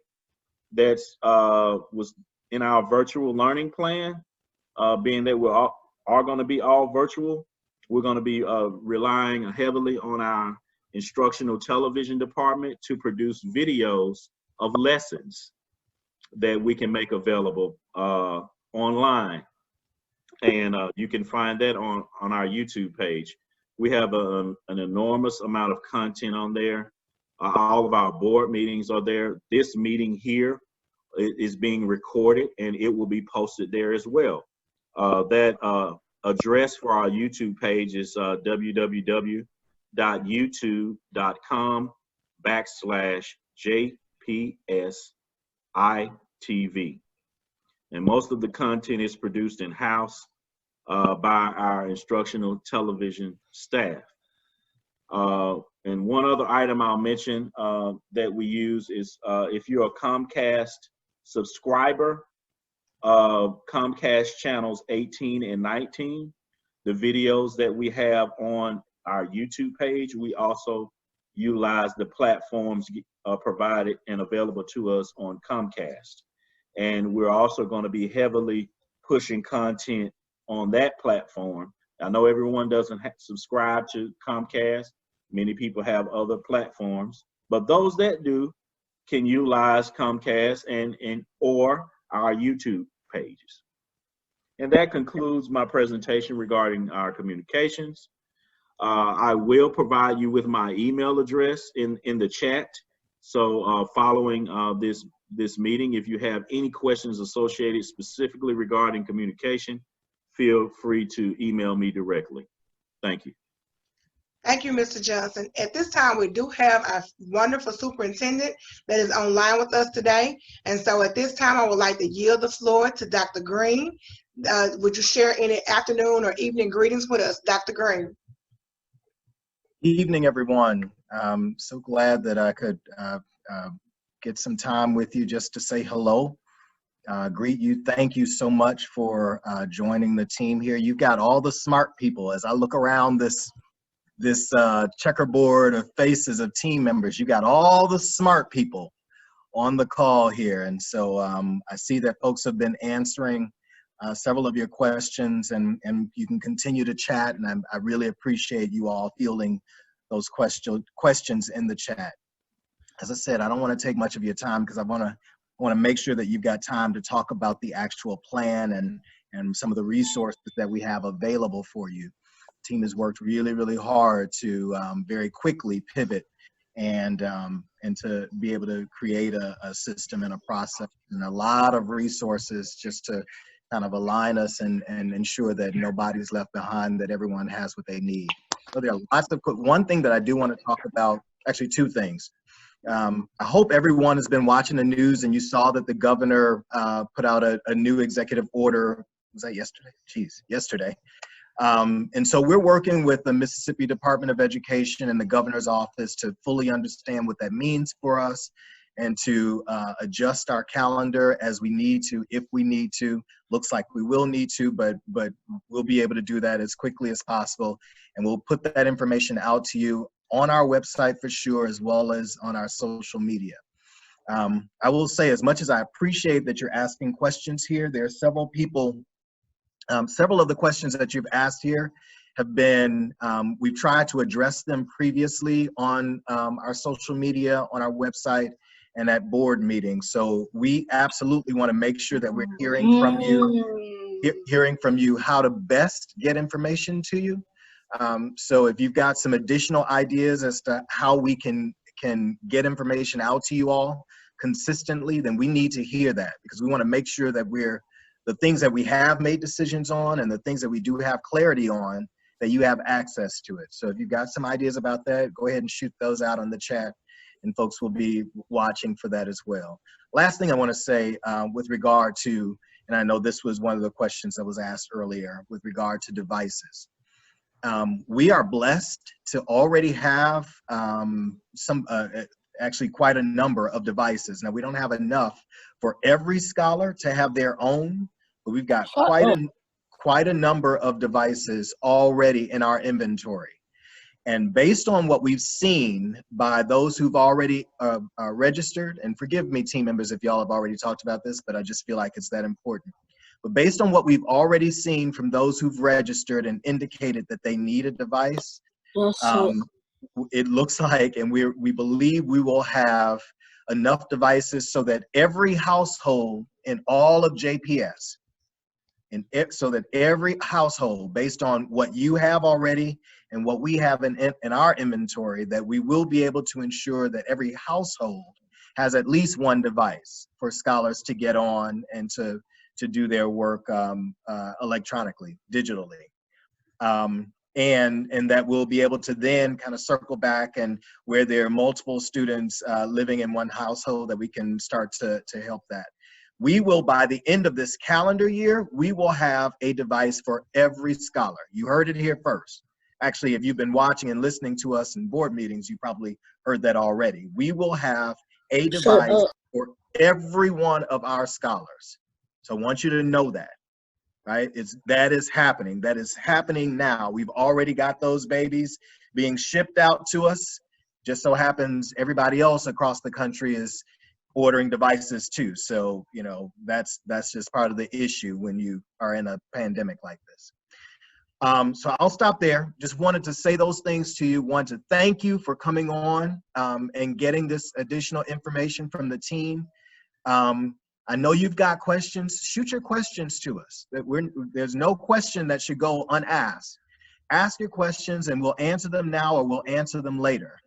Speaker 10: that's was in our virtual learning plan, being that we are going to be all virtual, we're going to be relying heavily on our instructional television department to produce videos of lessons that we can make available online. And you can find that on our YouTube page. We have an enormous amount of content on there. All of our board meetings are there. This meeting here is being recorded and it will be posted there as well. That address for our YouTube page is www.youtube.com/JPSITV. And most of the content is produced in-house by our instructional television staff. And one other item I'll mention that we use is if you're a Comcast subscriber, Comcast channels 18 and 19, the videos that we have on our YouTube page, we also utilize the platforms provided and available to us on Comcast. And we're also going to be heavily pushing content on that platform. I know everyone doesn't subscribe to Comcast. Many people have other platforms, but those that do can utilize Comcast and or our YouTube pages. And that concludes my presentation regarding our communications. I will provide you with my email address in the chat. So following this meeting, if you have any questions associated specifically regarding communication, feel free to email me directly. Thank you.
Speaker 1: Thank you, Mr. Johnson. At this time, we do have our wonderful superintendent that is online with us today. And so at this time, I would like to yield the floor to Dr. Green. Would you share any afternoon or evening greetings with us, Dr. Green?
Speaker 12: Evening, everyone. I'm so glad that I could get some time with you just to say hello greet you. Thank you so much for joining the team here. You've got all the smart people. As I look around this checkerboard of faces of team members, you got all the smart people on the call here. And so I see that folks have been answering several of your questions, and you can continue to chat, and I really appreciate you all fielding those questions in the chat. As I said, I don't want to take much of your time because I want to make sure that you've got time to talk about the actual plan and some of the resources that we have available for you. The team has worked really, really hard to very quickly pivot and to be able to create a system and a process and a lot of resources just to kind of align us and ensure that nobody's left behind, that everyone has what they need. So there are lots of, one thing that I do want to talk about, actually two things. I hope everyone has been watching the news and you saw that the governor put out a new executive order. Was that yesterday? Geez, yesterday. And so we're working with the Mississippi Department of Education and the governor's office to fully understand what that means for us and to adjust our calendar as we need to, if we need to. Looks like we will need to, but we'll be able to do that as quickly as possible. And we'll put that information out to you on our website for sure, as well as on our social media. I will say, as much as I appreciate that you're asking questions here, there are several people, several of the questions that you've asked here have been, we've tried to address them previously on our social media, on our website, and at board meetings. So we absolutely want to make sure that we're hearing from you how to best get information to you. So if you've got some additional ideas as to how we can get information out to you all consistently, then we need to hear that, because we want to make sure that the things that we have made decisions on and the things that we do have clarity on, that you have access to it. So if you've got some ideas about that, go ahead and shoot those out on the chat, and folks will be watching for that as well. Last thing I want to say with regard to, and I know this was one of the questions that was asked earlier with regard to devices. We are blessed to already have actually quite a number of devices. Now, we don't have enough for every scholar to have their own, but we've got quite a number of devices already in our inventory. And based on what we've seen by those who've already registered, and forgive me, team members, if y'all have already talked about this, but I just feel like it's that important. But based on what we've already seen from those who've registered and indicated that they need a device, it looks like, and we believe we will have enough devices so that every household in all of JPS, so that every household, based on what you have already and what we have in our inventory, that we will be able to ensure that every household has at least one device for scholars to get on and to do their work electronically, digitally. And that we'll be able to then kind of circle back, and where there are multiple students living in one household, that we can start to help that. We will, by the end of this calendar year, we will have a device for every scholar. You heard it here first. Actually, if you've been watching and listening to us in board meetings, you probably heard that already. We will have a device for every one of our scholars. So I want you to know that, right? That is happening. That is happening now. We've already got those babies being shipped out to us. Just so happens everybody else across the country is ordering devices too. So, you know, that's just part of the issue when you are in a pandemic like this. So I'll stop there. Just wanted to say those things to you. Want to thank you for coming on and getting this additional information from the team. I know you've got questions. Shoot your questions to us. There's no question that should go unasked. Ask your questions and we'll answer them now or we'll answer them later.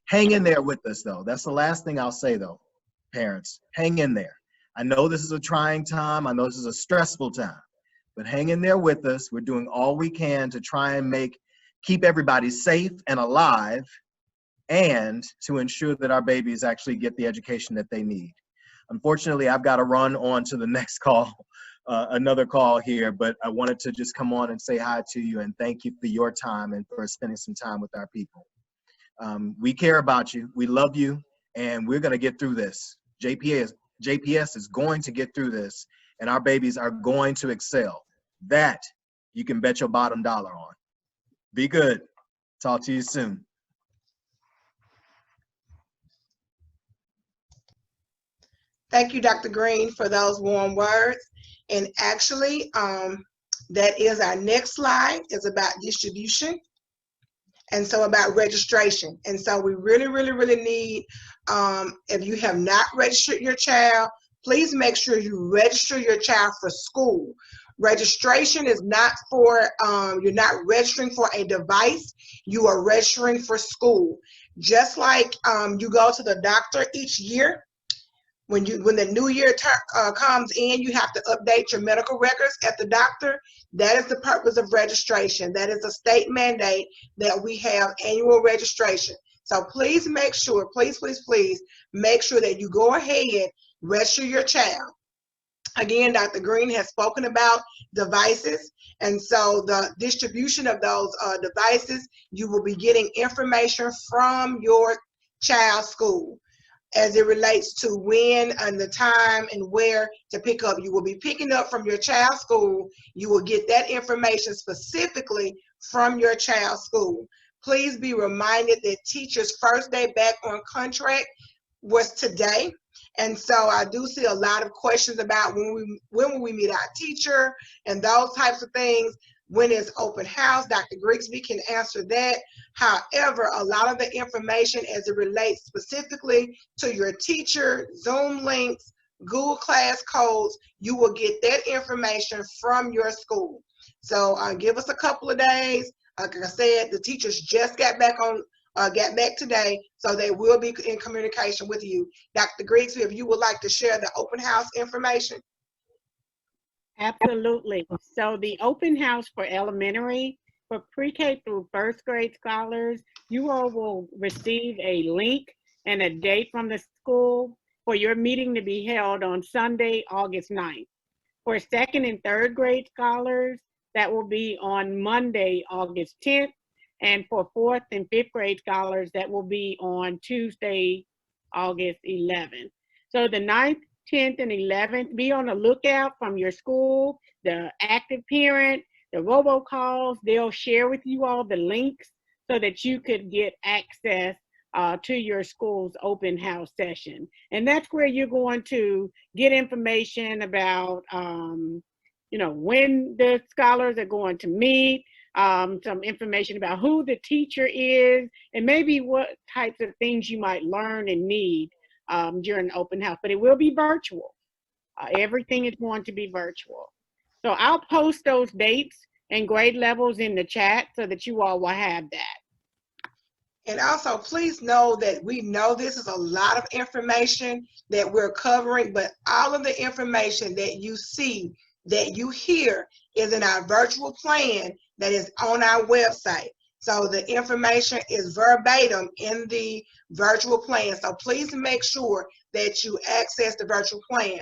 Speaker 12: Hang in there with us though. That's the last thing I'll say though, parents. Hang in there. I know this is a trying time. I know this is a stressful time, but hang in there with us. We're doing all we can to try and keep everybody safe and alive, and to ensure that our babies actually get the education that they need. Unfortunately, I've got to run on to the next call, another call here, but I wanted to just come on and say hi to you and thank you for your time and for spending some time with our people. We care about you, we love you, and we're gonna get through this. JPS JPS is going to get through this, and our babies are going to excel. That you can bet your bottom dollar on. Be good. Talk to you soon.
Speaker 1: Thank you, Dr. Green, for those warm words. And actually, that is our next slide, is about distribution. And so about registration. And so we really, really, really need, if you have not registered your child, please make sure you register your child for school. Registration is not for, you're not registering for a device, you are registering for school. Just like you go to the doctor each year, when the new year comes in, you have to update your medical records at the doctor. That is the purpose of registration. That is a state mandate that we have annual registration. So please make sure, please make sure that you go ahead, register your child. Again, Dr. Green has spoken about devices, and so the distribution of those devices, you will be getting information from your child's school as it relates to when and the time and where to pick up. You will be picking up from your child's school. You will get that information specifically from your child's school. Please be reminded that teachers' first day back on contract was today. And so I do see a lot of questions about when will we meet our teacher and those types of things. When is open house? Dr. Grigsby can answer that. However, a lot of the information as it relates specifically to your teacher, Zoom links, Google Class codes, you will get that information from your school. So give us a couple of days. Like I said, the teachers just got back today, so they will be in communication with you. Dr. Grigsby, if you would like to share the open house information.
Speaker 2: Absolutely. So the open house for elementary, for pre-K through first grade scholars, you all will receive a link and a date from the school for your meeting to be held on Sunday, August 9th. For second and third grade scholars, that will be on Monday, August 10th. And for fourth and fifth grade scholars, that will be on Tuesday, August 11th. So the 9th, 10th, and 11th, be on the lookout from your school, the active parent, the robocalls. They'll share with you all the links so that you could get access to your school's open house session. And that's where you're going to get information about, when the scholars are going to meet, some information about who the teacher is, and maybe what types of things you might learn and need during the open house. But it will be virtual. Everything is going to be virtual. So I'll post those dates and grade levels in the chat so that you all will have that.
Speaker 1: And also, please know that we know this is a lot of information that we're covering, but all of the information that you see, that you hear, is in our virtual plan that is on our website. So the information is verbatim in the virtual plan. So please make sure that you access the virtual plan.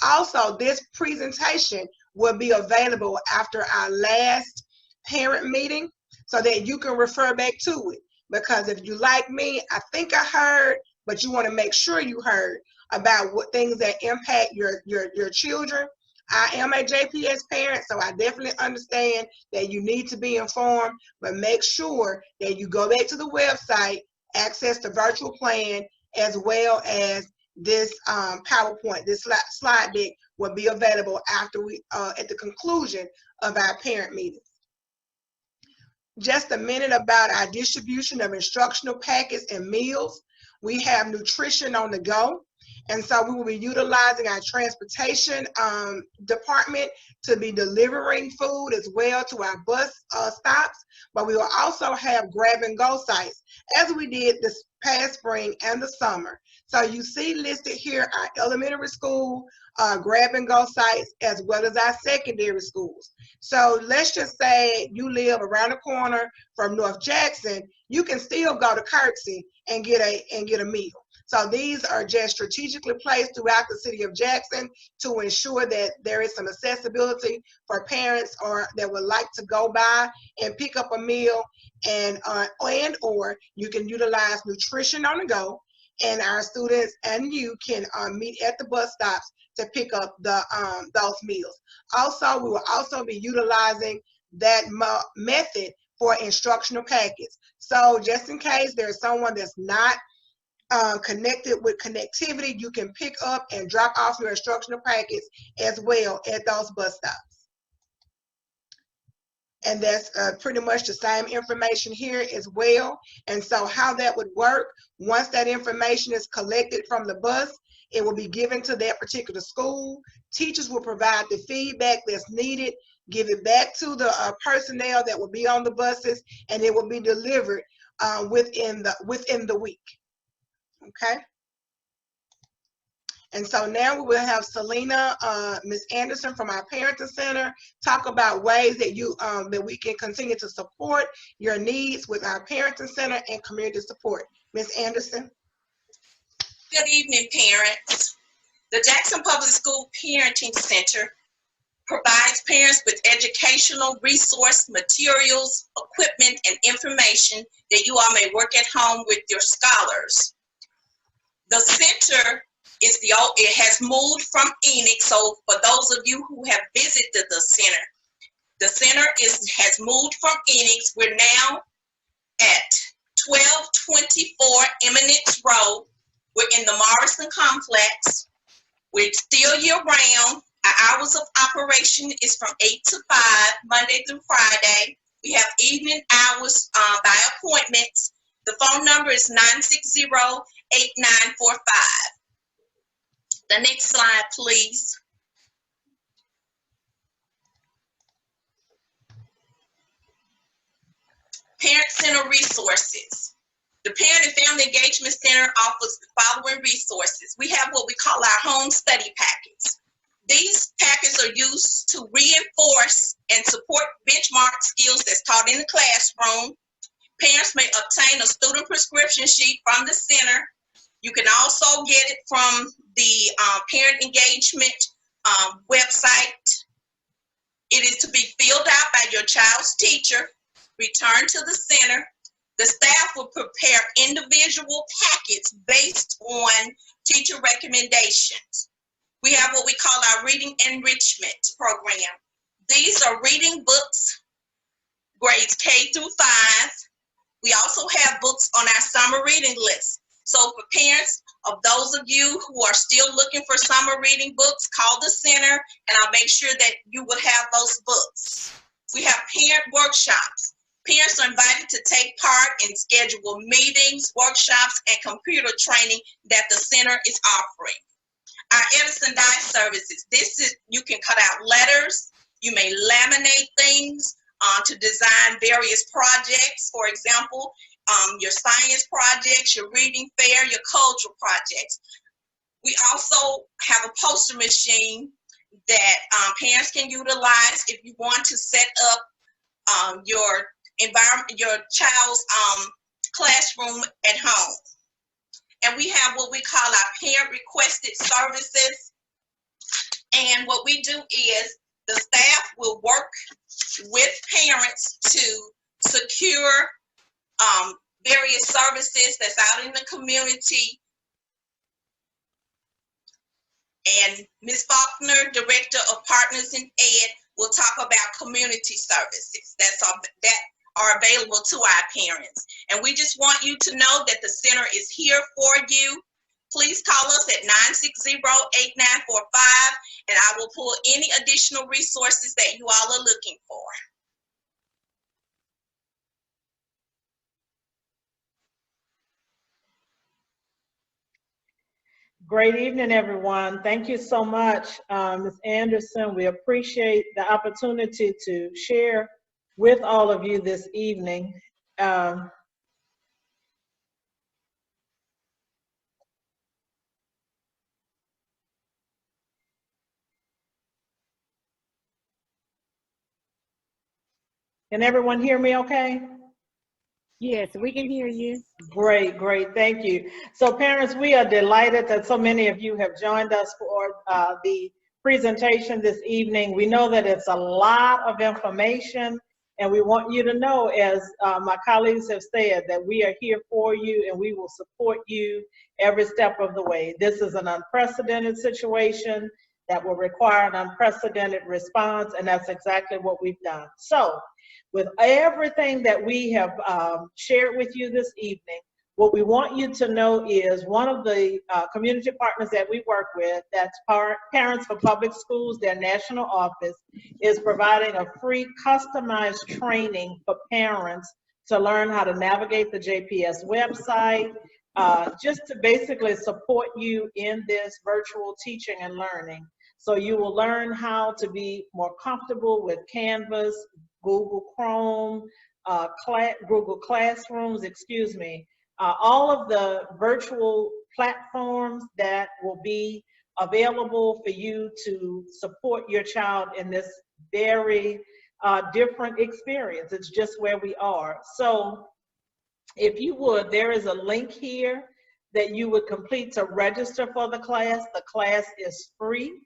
Speaker 1: Also, this presentation will be available after our last parent meeting so that you can refer back to it. Because if you, like me, I think I heard, but you want to make sure you heard about what things that impact your children. I am a JPS parent, so I definitely understand that you need to be informed, but make sure that you go back to the website, access the virtual plan, as well as this PowerPoint. This slide deck will be available after at the conclusion of our parent meetings. Just a minute about our distribution of instructional packets and meals. We have nutrition on the go. And so we will be utilizing our transportation department to be delivering food as well to our bus stops. But we will also have grab and go sites as we did this past spring and the summer. So you see listed here our elementary school grab and go sites as well as our secondary schools. So let's just say you live around the corner from North Jackson, you can still go to Kirksey and get a meal. So these are just strategically placed throughout the city of Jackson to ensure that there is some accessibility for parents that would like to go by and pick up a meal, and or you can utilize nutrition on the go. and our students and you can meet at the bus stops to pick up those meals. Also, we will also be utilizing that method for instructional packets. So just in case there's someone that's not connected with connectivity, you can pick up and drop off your instructional packets as well at those bus stops. And that's pretty much the same information here as well. And so how that would work, once that information is collected from the bus, it will be given to that particular school. Teachers will provide the feedback that's needed, give it back to the personnel that will be on the buses, and it will be delivered within the week. Okay. And so now we will have Selena, Ms. Anderson from our Parenting Center talk about ways that that we can continue to support your needs with our Parenting Center and community support. Ms. Anderson.
Speaker 13: Good evening, parents. The Jackson Public School Parenting Center provides parents with educational resource materials, equipment, and information that you all may work at home with your scholars. The center it has moved from Enix, so for those of you who have visited the center has moved from Enix. We're now at 1224 Eminence Road. We're in the Morrison Complex. We're still year-round. Our hours of operation is from 8 to 5, Monday through Friday. We have evening hours by appointments. The phone number is 960-8945. The next slide, please. Parent Center resources. The Parent and Family Engagement Center offers the following resources. We have what we call our home study packets. These packets are used to reinforce and support benchmark skills that's taught in the classroom. Parents may obtain a student prescription sheet from the center. You can also get it from the Parent Engagement website. It is to be filled out by your child's teacher, returned to the center. The staff will prepare individual packets based on teacher recommendations. We have what we call our Reading Enrichment Program. These are reading books, grades K through 5. We also have books on our summer reading list. So for parents of those of you who are still looking for summer reading books, call the center and I'll make sure that you will have those books. We have parent workshops. Parents are invited to take part in scheduled meetings, workshops, and computer training that the center is offering. Our Edison Dye services. You can cut out letters. You may laminate things to design various projects. For example, your science projects, your reading fair, your cultural projects. We also have a poster machine that parents can utilize if you want to set up your child's classroom at home. And we have what we call our parent requested services. And what we do is the staff will work with parents to secure various services that's out in the community. And Ms. Faulkner, Director of Partners in Ed, will talk about community services that are available to our parents. And we just want you to know that the center is here for you. Please call us at 960-8945, and I will pull any additional resources that you all are looking for.
Speaker 7: Great evening, everyone. Thank you so much, Ms. Anderson. We appreciate the opportunity to share with all of you this evening. Can everyone hear me okay?
Speaker 2: Yes, we can hear you.
Speaker 7: Great, great, thank you. So parents, we are delighted that so many of you have joined us for the presentation this evening. We know that it's a lot of information And we want you to know, as my colleagues have said, that we are here for you and we will support you every step of the way. This is an unprecedented situation that will require an unprecedented response, and that's exactly what we've done. So, with everything that we have shared with you this evening, what we want you to know is one of the community partners that we work with, that's Parents for Public Schools, their national office, is providing a free customized training for parents to learn how to navigate the JPS website, just to basically support you in this virtual teaching and learning. So you will learn how to be more comfortable with Canvas, Google Chrome, Google Classrooms, all of the virtual platforms that will be available for you to support your child in this very different experience. It's just where we are. So if you would, there is a link here that you would complete to register for the class. The class is free,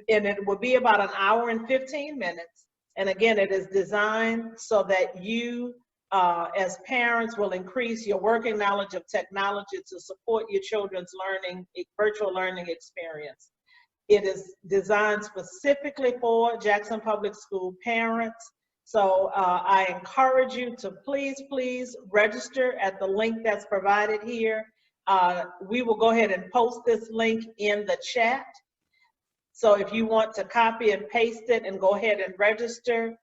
Speaker 7: and it will be about an hour and 15 minutes. And again, it is designed so that you, as parents, will increase your working knowledge of technology to support your children's virtual learning experience. It is designed specifically for Jackson Public School parents. So I encourage you to please register at the link that's provided here. We will go ahead and post this link in the chat. So if you want to copy and paste it and go ahead and register,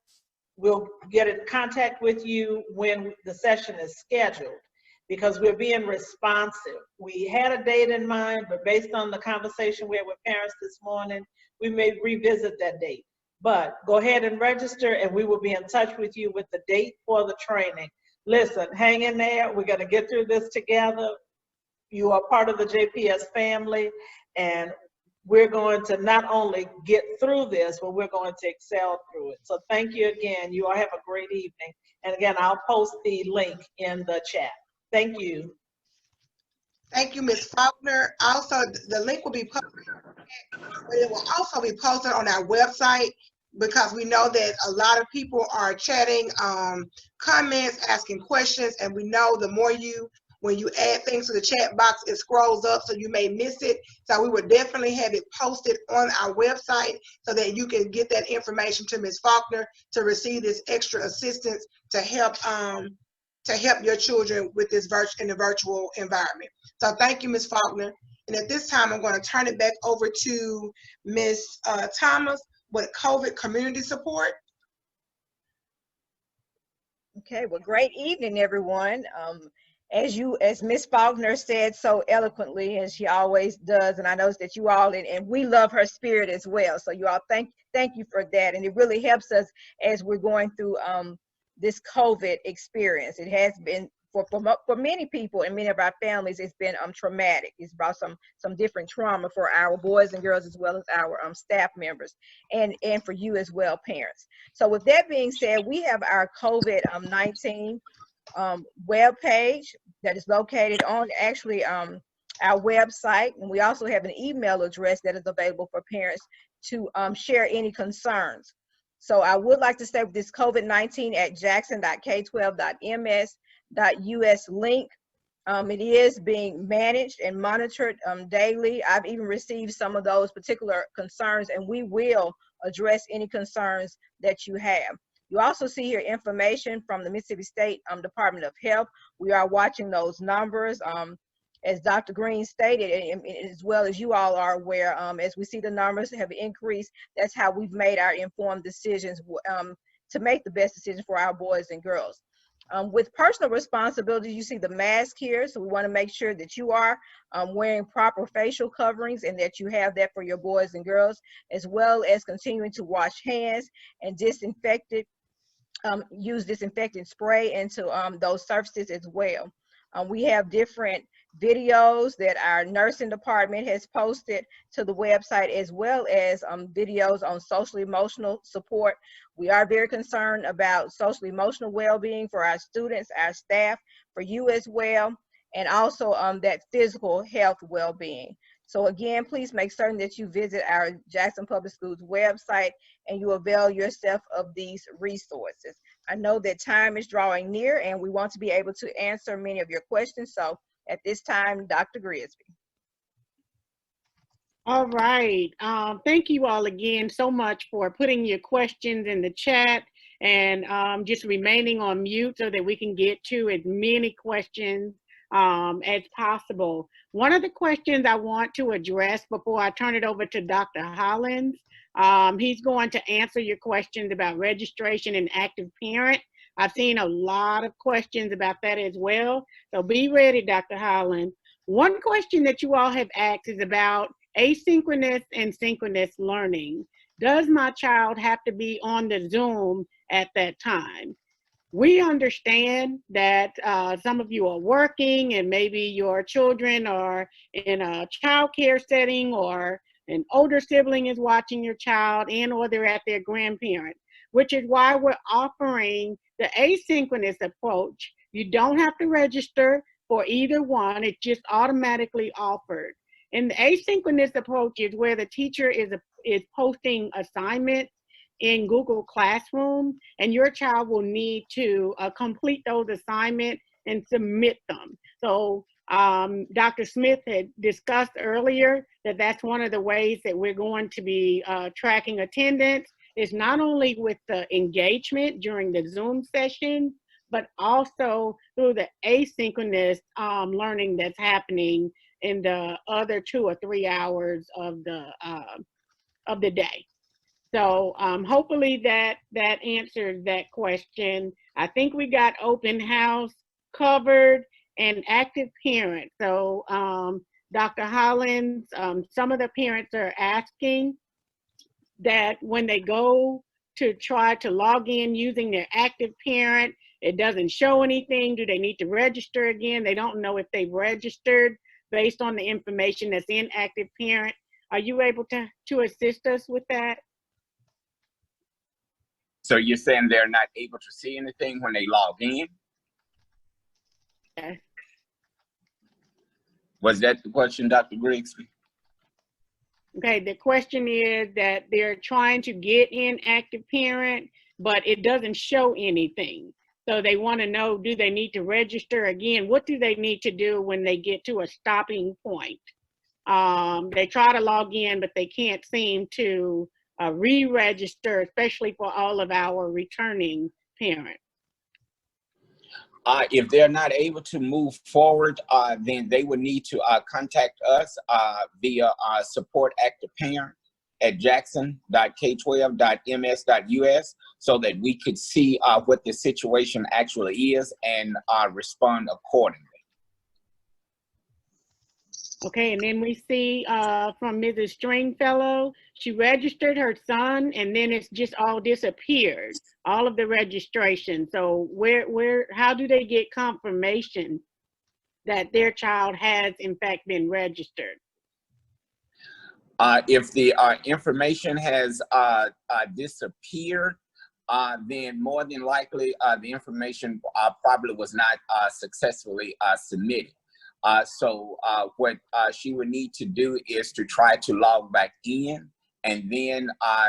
Speaker 7: we'll get in contact with you when the session is scheduled, because we're being responsive. We had a date in mind, but based on the conversation we had with parents this morning, we may revisit that date. But go ahead and register, and we will be in touch with you with the date for the training. Listen, hang in there. We're going to get through this together. You are part of the JPS family, and we're going to not only get through this, but we're going to excel through it. So thank you again. You all have a great evening. And again, I'll post the link in the chat. Thank you.
Speaker 1: Thank you, Ms. Faulkner. Also, the link will be posted, but it will also be posted on our website, because we know that a lot of people are chatting comments, asking questions, and we know the more when you add things to the chat box, it scrolls up, so you may miss it. So we would definitely have it posted on our website so that you can get that information to Ms. Faulkner to receive this extra assistance to help your children with this in the virtual environment. So thank you, Ms. Faulkner. And at this time, I'm going to turn it back over to Ms. Thomas with COVID community support.
Speaker 3: Okay, well, great evening, everyone. As Ms. Faulkner said so eloquently, as she always does, and I know that you all, and we love her spirit as well. So you all, thank you for that. And it really helps us as we're going through this COVID experience. It has been, for many people and many of our families, it's been traumatic. It's brought some different trauma for our boys and girls, as well as our staff members, and for you as well, parents. So with that being said, we have our COVID-19 web page that is located on our website, and we also have an email address that is available for parents to share any concerns. So I would like to say with this COVID-19 at jackson.k12.ms.us link, it is being managed and monitored daily. I've even received some of those particular concerns, and we will address any concerns that you have. You also see here information from the Mississippi State Department of Health. We are watching those numbers. As Dr. Green stated, and as well as you all are aware, as we see the numbers have increased, that's how we've made our informed decisions to make the best decision for our boys and girls. With personal responsibility, you see the mask here, so we want to make sure that you are wearing proper facial coverings and that you have that for your boys and girls, as well as continuing to wash hands and use disinfectant spray into those surfaces as well. We have different videos that our nursing department has posted to the website, as well as videos on social emotional support. We are very concerned about social emotional well-being for our students, our staff, for you as well, and also that physical health well-being. So again, please make certain that you visit our Jackson Public Schools website and you avail yourself of these resources. I know that time is drawing near and we want to be able to answer many of your questions. So at this time, Dr. Grisby.
Speaker 2: All right. Thank you all again so much for putting your questions in the chat and just remaining on mute so that we can get to as many questions as possible. One of the questions I want to address before I turn it over to Dr. Hollins, he's going to answer your questions about registration and active parent. I've seen a lot of questions about that as well. So be ready, Dr. Hollins. One question that you all have asked is about asynchronous and synchronous learning. Does my child have to be on the Zoom at that time? We understand that some of you are working and maybe your children are in a child care setting or an older sibling is watching your child and or they're at their grandparent, which is why we're offering the asynchronous approach. You don't have to register for either one, it's just automatically offered. And the asynchronous approach is where the teacher is posting assignments in Google Classroom, and your child will need to complete those assignments and submit them. So Dr. Smith had discussed earlier that that's one of the ways that we're going to be tracking attendance. Is not only with the engagement during the Zoom session, but also through the asynchronous learning that's happening in the other 2 or 3 hours of the day. So hopefully that answers that question. I think we got open house covered and active parent. So Dr. Hollins, some of the parents are asking that when they go to try to log in using their active parent, it doesn't show anything. Do they need to register again? They don't know if they've registered based on the information that's in active parent. Are you able to assist us with that?
Speaker 14: So you're saying they're not able to see anything when they log in?
Speaker 2: Yes.
Speaker 14: Was that the question, Dr. Grigsby?
Speaker 2: Okay, the question is that they're trying to get in active parent, but it doesn't show anything. So they want to know, do they need to register again? What do they need to do when they get to a stopping point? They try to log in, but they can't seem to re-register, especially for all of our returning parents.
Speaker 14: If they're not able to move forward, then they would need to contact us via support active parent at jackson.k12.ms.us so that we could see what the situation actually is and respond accordingly.
Speaker 2: Okay, and then we see from Mrs. Stringfellow, she registered her son and then it's just all disappeared, all of the registration. So how do they get confirmation that their child has in fact been registered?
Speaker 14: If the information has disappeared, then more than likely the information probably was not successfully submitted. So what she would need to do is to try to log back in and then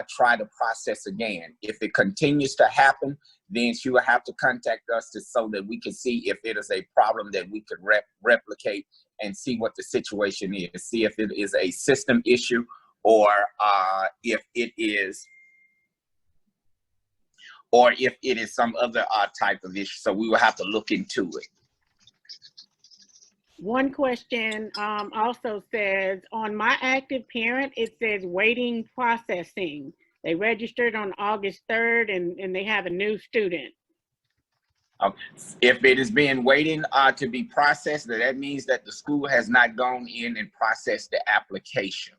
Speaker 14: try to process again. If it continues to happen, then she will have to contact us so that we can see if it is a problem that we could replicate and see what the situation is. See if it is a system issue or if it is some other type of issue. So we will have to look into it.
Speaker 2: One question also says, on my active parent, it says waiting processing. They registered on August 3rd and they have a new student.
Speaker 14: If it is being waiting to be processed, that means that the school has not gone in and processed the application.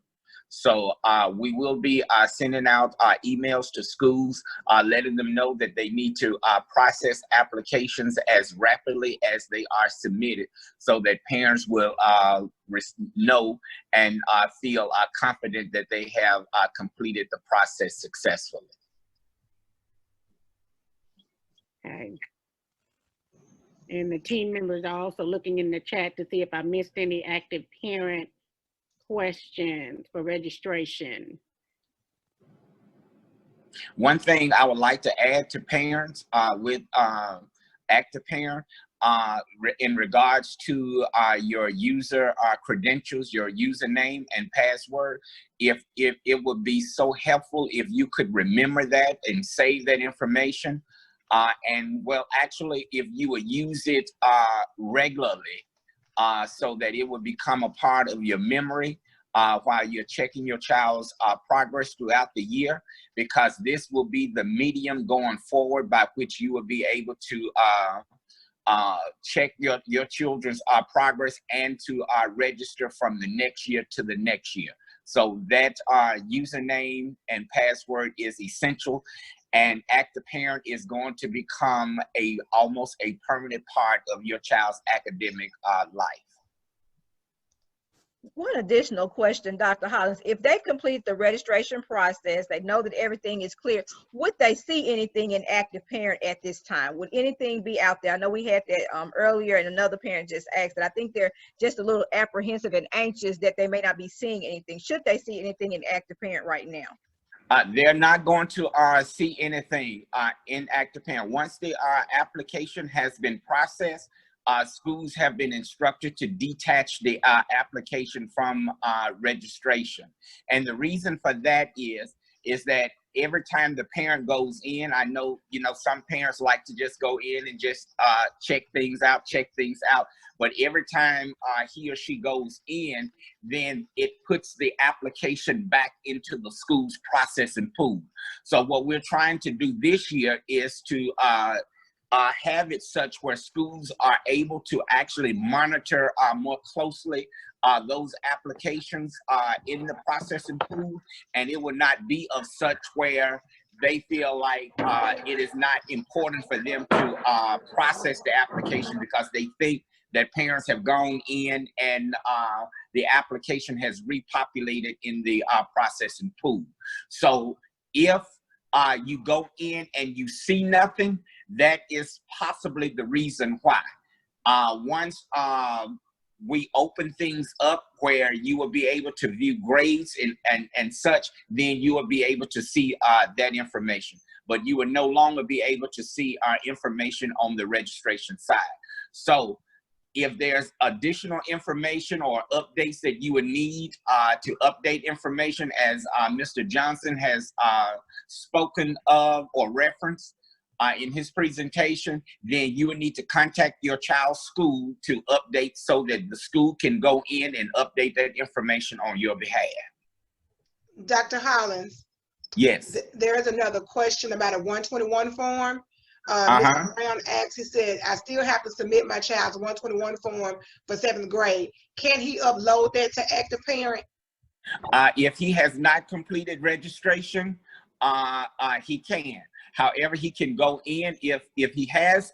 Speaker 14: So we will be sending out emails to schools, letting them know that they need to process applications as rapidly as they are submitted so that parents will know and feel confident that they have completed the process successfully.
Speaker 2: Okay. And the team members are also looking in the chat to see if I missed any active parent questions for registration.
Speaker 14: One thing I would like to add to parents with Active Parent in regards to your user credentials, your username and password, if it would be so helpful if you could remember that and save that information. And well, actually, if you would use it regularly so that it would become a part of your memory while you're checking your child's progress throughout the year, because this will be the medium going forward by which you will be able to check your children's progress and to register from the next year to the next year. So that username and password is essential, and Active Parent is going to become almost a permanent part of your child's academic life.
Speaker 3: One additional question, Dr. Hollins, if they complete the registration process, they know that everything is clear, would they see anything in Active Parent at this time? Would anything be out there? I know we had that earlier, and another parent just asked that. I think they're just a little apprehensive and anxious that they may not be seeing anything. Should they see anything in Active Parent right now?
Speaker 14: They're not going to see anything in Active Parent. Once the application has been processed, schools have been instructed to detach the application from registration. And the reason for that is that every time the parent goes in, I know, some parents like to just go in and just check things out. But every time he or she goes in, then it puts the application back into the school's processing pool. So what we're trying to do this year is to have it such where schools are able to actually monitor more closely those applications in the processing pool, and it will not be of such where they feel like it is not important for them to process the application because they think that parents have gone in and the application has repopulated in the processing pool. So if you go in and you see nothing, that is possibly the reason why. Once we open things up where you will be able to view grades and such, then you will be able to see that information. But you will no longer be able to see information on the registration side. So if there's additional information or updates that you would need to update information, as Mr. Johnson has spoken of or referenced in his presentation, then you would need to contact your child's school to update so that the school can go in and update that information on your behalf.
Speaker 1: Dr. Hollins.
Speaker 14: Yes.
Speaker 1: There is another question about a 121 form. Mr. Brown asked, he said, I still have to submit my child's 121 form for 7th grade. Can he upload that to Active Parent?
Speaker 14: If he has not completed registration, he can. However, he can go in if he has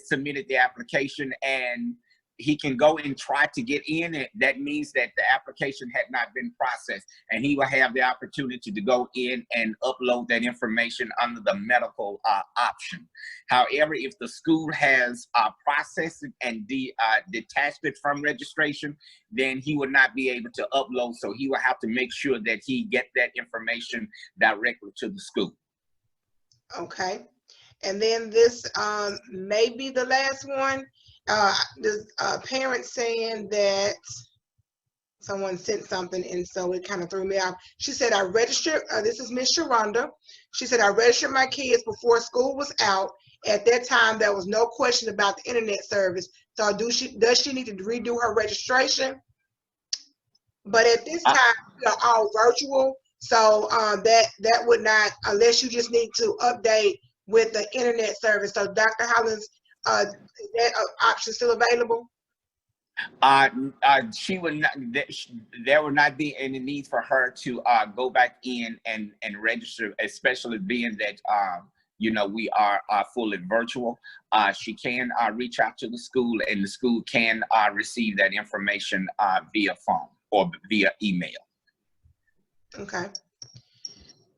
Speaker 14: submitted the application, and he can go and try to get in. That means that the application had not been processed, and he will have the opportunity to go in and upload that information under the medical option. However, if the school has processed it and detached it from registration, then he would not be able to upload. So he will have to make sure that he get that information directly to the school.
Speaker 1: Okay. And then this may be the last one. This parent saying that someone sent something, and so it kind of threw me off. She said, I registered, this is Miss Sharonda. She said, I registered my kids before school was out. At that time, there was no question about the internet service. So does she need to redo her registration? But at this time, we are all virtual. So that would not, unless you just need to update with the internet service. So Dr. Hollins, is that option still available?
Speaker 14: She would not. There would not be any need for her to go back in and register, especially being that we are fully virtual. She can reach out to the school, and the school can receive that information via phone or via email.
Speaker 1: Okay.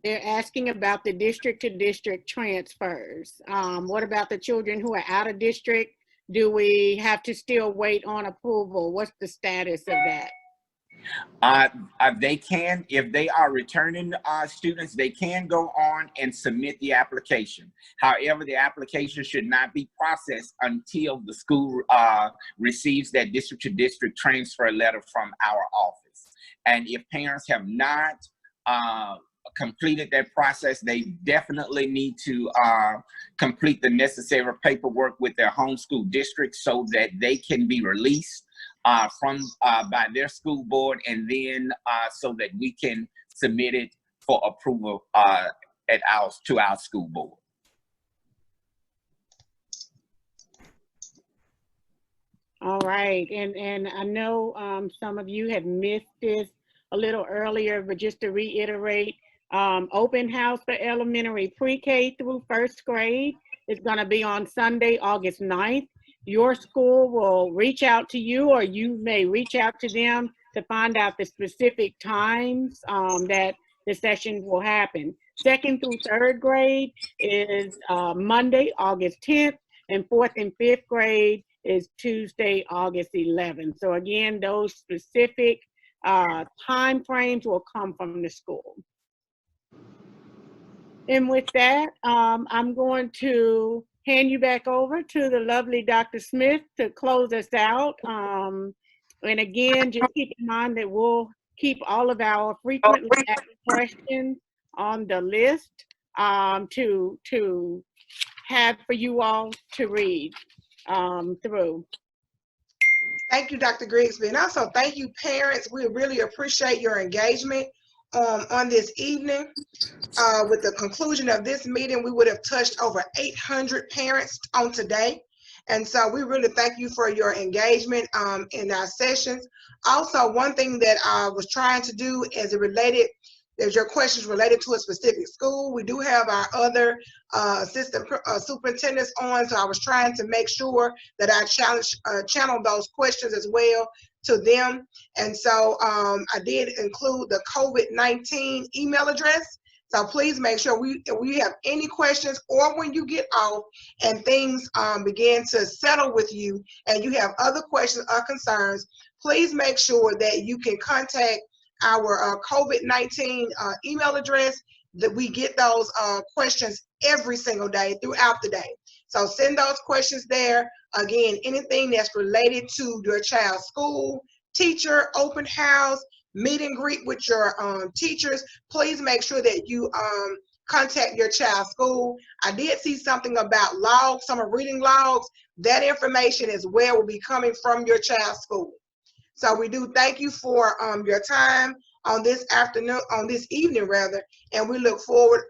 Speaker 2: They're asking about the district-to-district transfers. What about the children who are out of district? Do we have to still wait on approval? What's the status of that?
Speaker 14: They can, if they are returning students, they can go on and submit the application. However, the application should not be processed until the school receives that district-to-district transfer letter from our office. And if parents have not completed that process, they definitely need to complete the necessary paperwork with their home school district so that they can be released by their school board, and then so that we can submit it for approval to our school board.
Speaker 2: All right, and I know some of you have missed this a little earlier, but just to reiterate, open house for elementary pre-K through first grade is going to be on Sunday, August 9th. Your school will reach out to you, or you may reach out to them to find out the specific times that the session will happen. Second through third grade is Monday, August 10th, and fourth and fifth grade is Tuesday, August 11th. So again, those specific time frames will come from the school. And with that, I'm going to hand you back over to the lovely Dr. Smith to close us out. And again, just keep in mind that we'll keep all of our frequently asked questions on the list to have for you all to read through.
Speaker 1: Thank you, Dr. Grigsby. And also thank you, parents. We really appreciate your engagement on this evening. With the conclusion of this meeting, we would have touched over 800 parents on today. And so we really thank you for your engagement in our sessions. Also, one thing that I was trying to do as it related, there's your questions related to a specific school. We do have our other assistant superintendents on, so I was trying to make sure that I channel those questions as well to them. And so I did include the COVID-19 email address. So please make sure if we have any questions, or when you get off and things begin to settle with you and you have other questions or concerns, please make sure that you can contact our COVID-19 email address, that we get those questions every single day throughout the day. So send those questions there. Again, anything that's related to your child's school, teacher, open house, meet and greet with your teachers, please make sure that you contact your child's school. I did see something about logs, summer reading logs. That information as well will be coming from your child's school. So we do thank you for your time on this afternoon, on this evening rather, and we look forward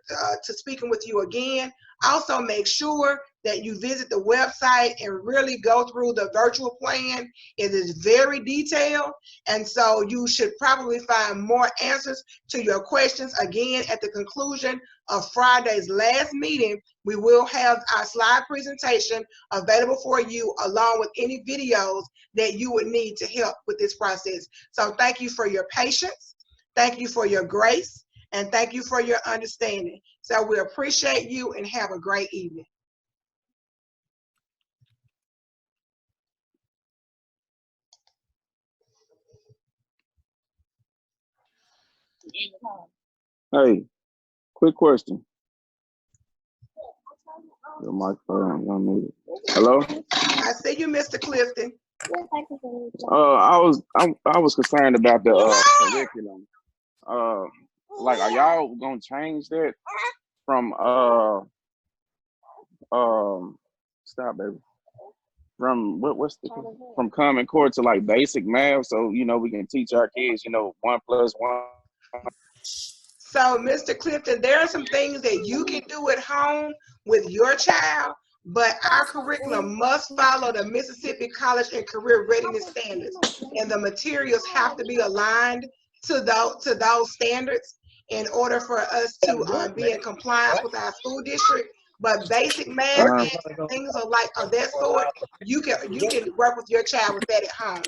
Speaker 1: to speaking with you again. Also, make sure that you visit the website and really go through the virtual plan. It is very detailed, and so you should probably find more answers to your questions. Again, at the conclusion of Friday's last meeting, we will have our slide presentation available for you, along with any videos that you would need to help with this process. So thank you for your patience, thank you for your grace, and thank you for your understanding. So we appreciate you and have a great evening.
Speaker 15: Hey, quick question. Your microphone unmuted. Hello?
Speaker 1: I see you, Mr. Clifton.
Speaker 15: I was concerned about the curriculum. Like, are y'all gonna change that from stop, baby. From from Common Core to like basic math, so we can teach our kids 1 + 1.
Speaker 1: So, Mr. Clifton, there are some things that you can do at home with your child, but our curriculum must follow the Mississippi College and Career Readiness Standards, and the materials have to be aligned to those standards in order for us to be in compliance with our school district. But basic math and things of that sort, you can work with your child with that at home.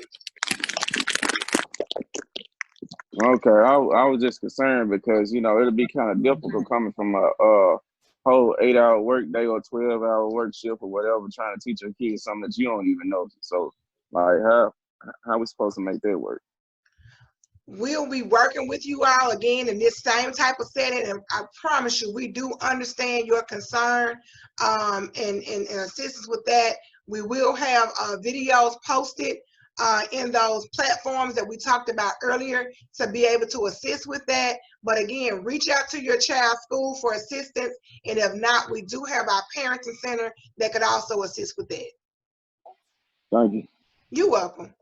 Speaker 15: Okay, I was just concerned because it'll be kind of difficult coming from a whole 8-hour work day or 12-hour work shift or whatever, trying to teach your kids something that you don't even know. So, like, how we supposed to make that work?
Speaker 1: we'll be working with you all again in this same type of setting, and I promise you, we do understand your concern and assistance with that. We will have videos posted in those platforms that we talked about earlier to be able to assist with that. But again, reach out to your child's school for assistance, and if not, we do have our parenting center that could also assist with that.
Speaker 15: Thank you.
Speaker 1: You're welcome.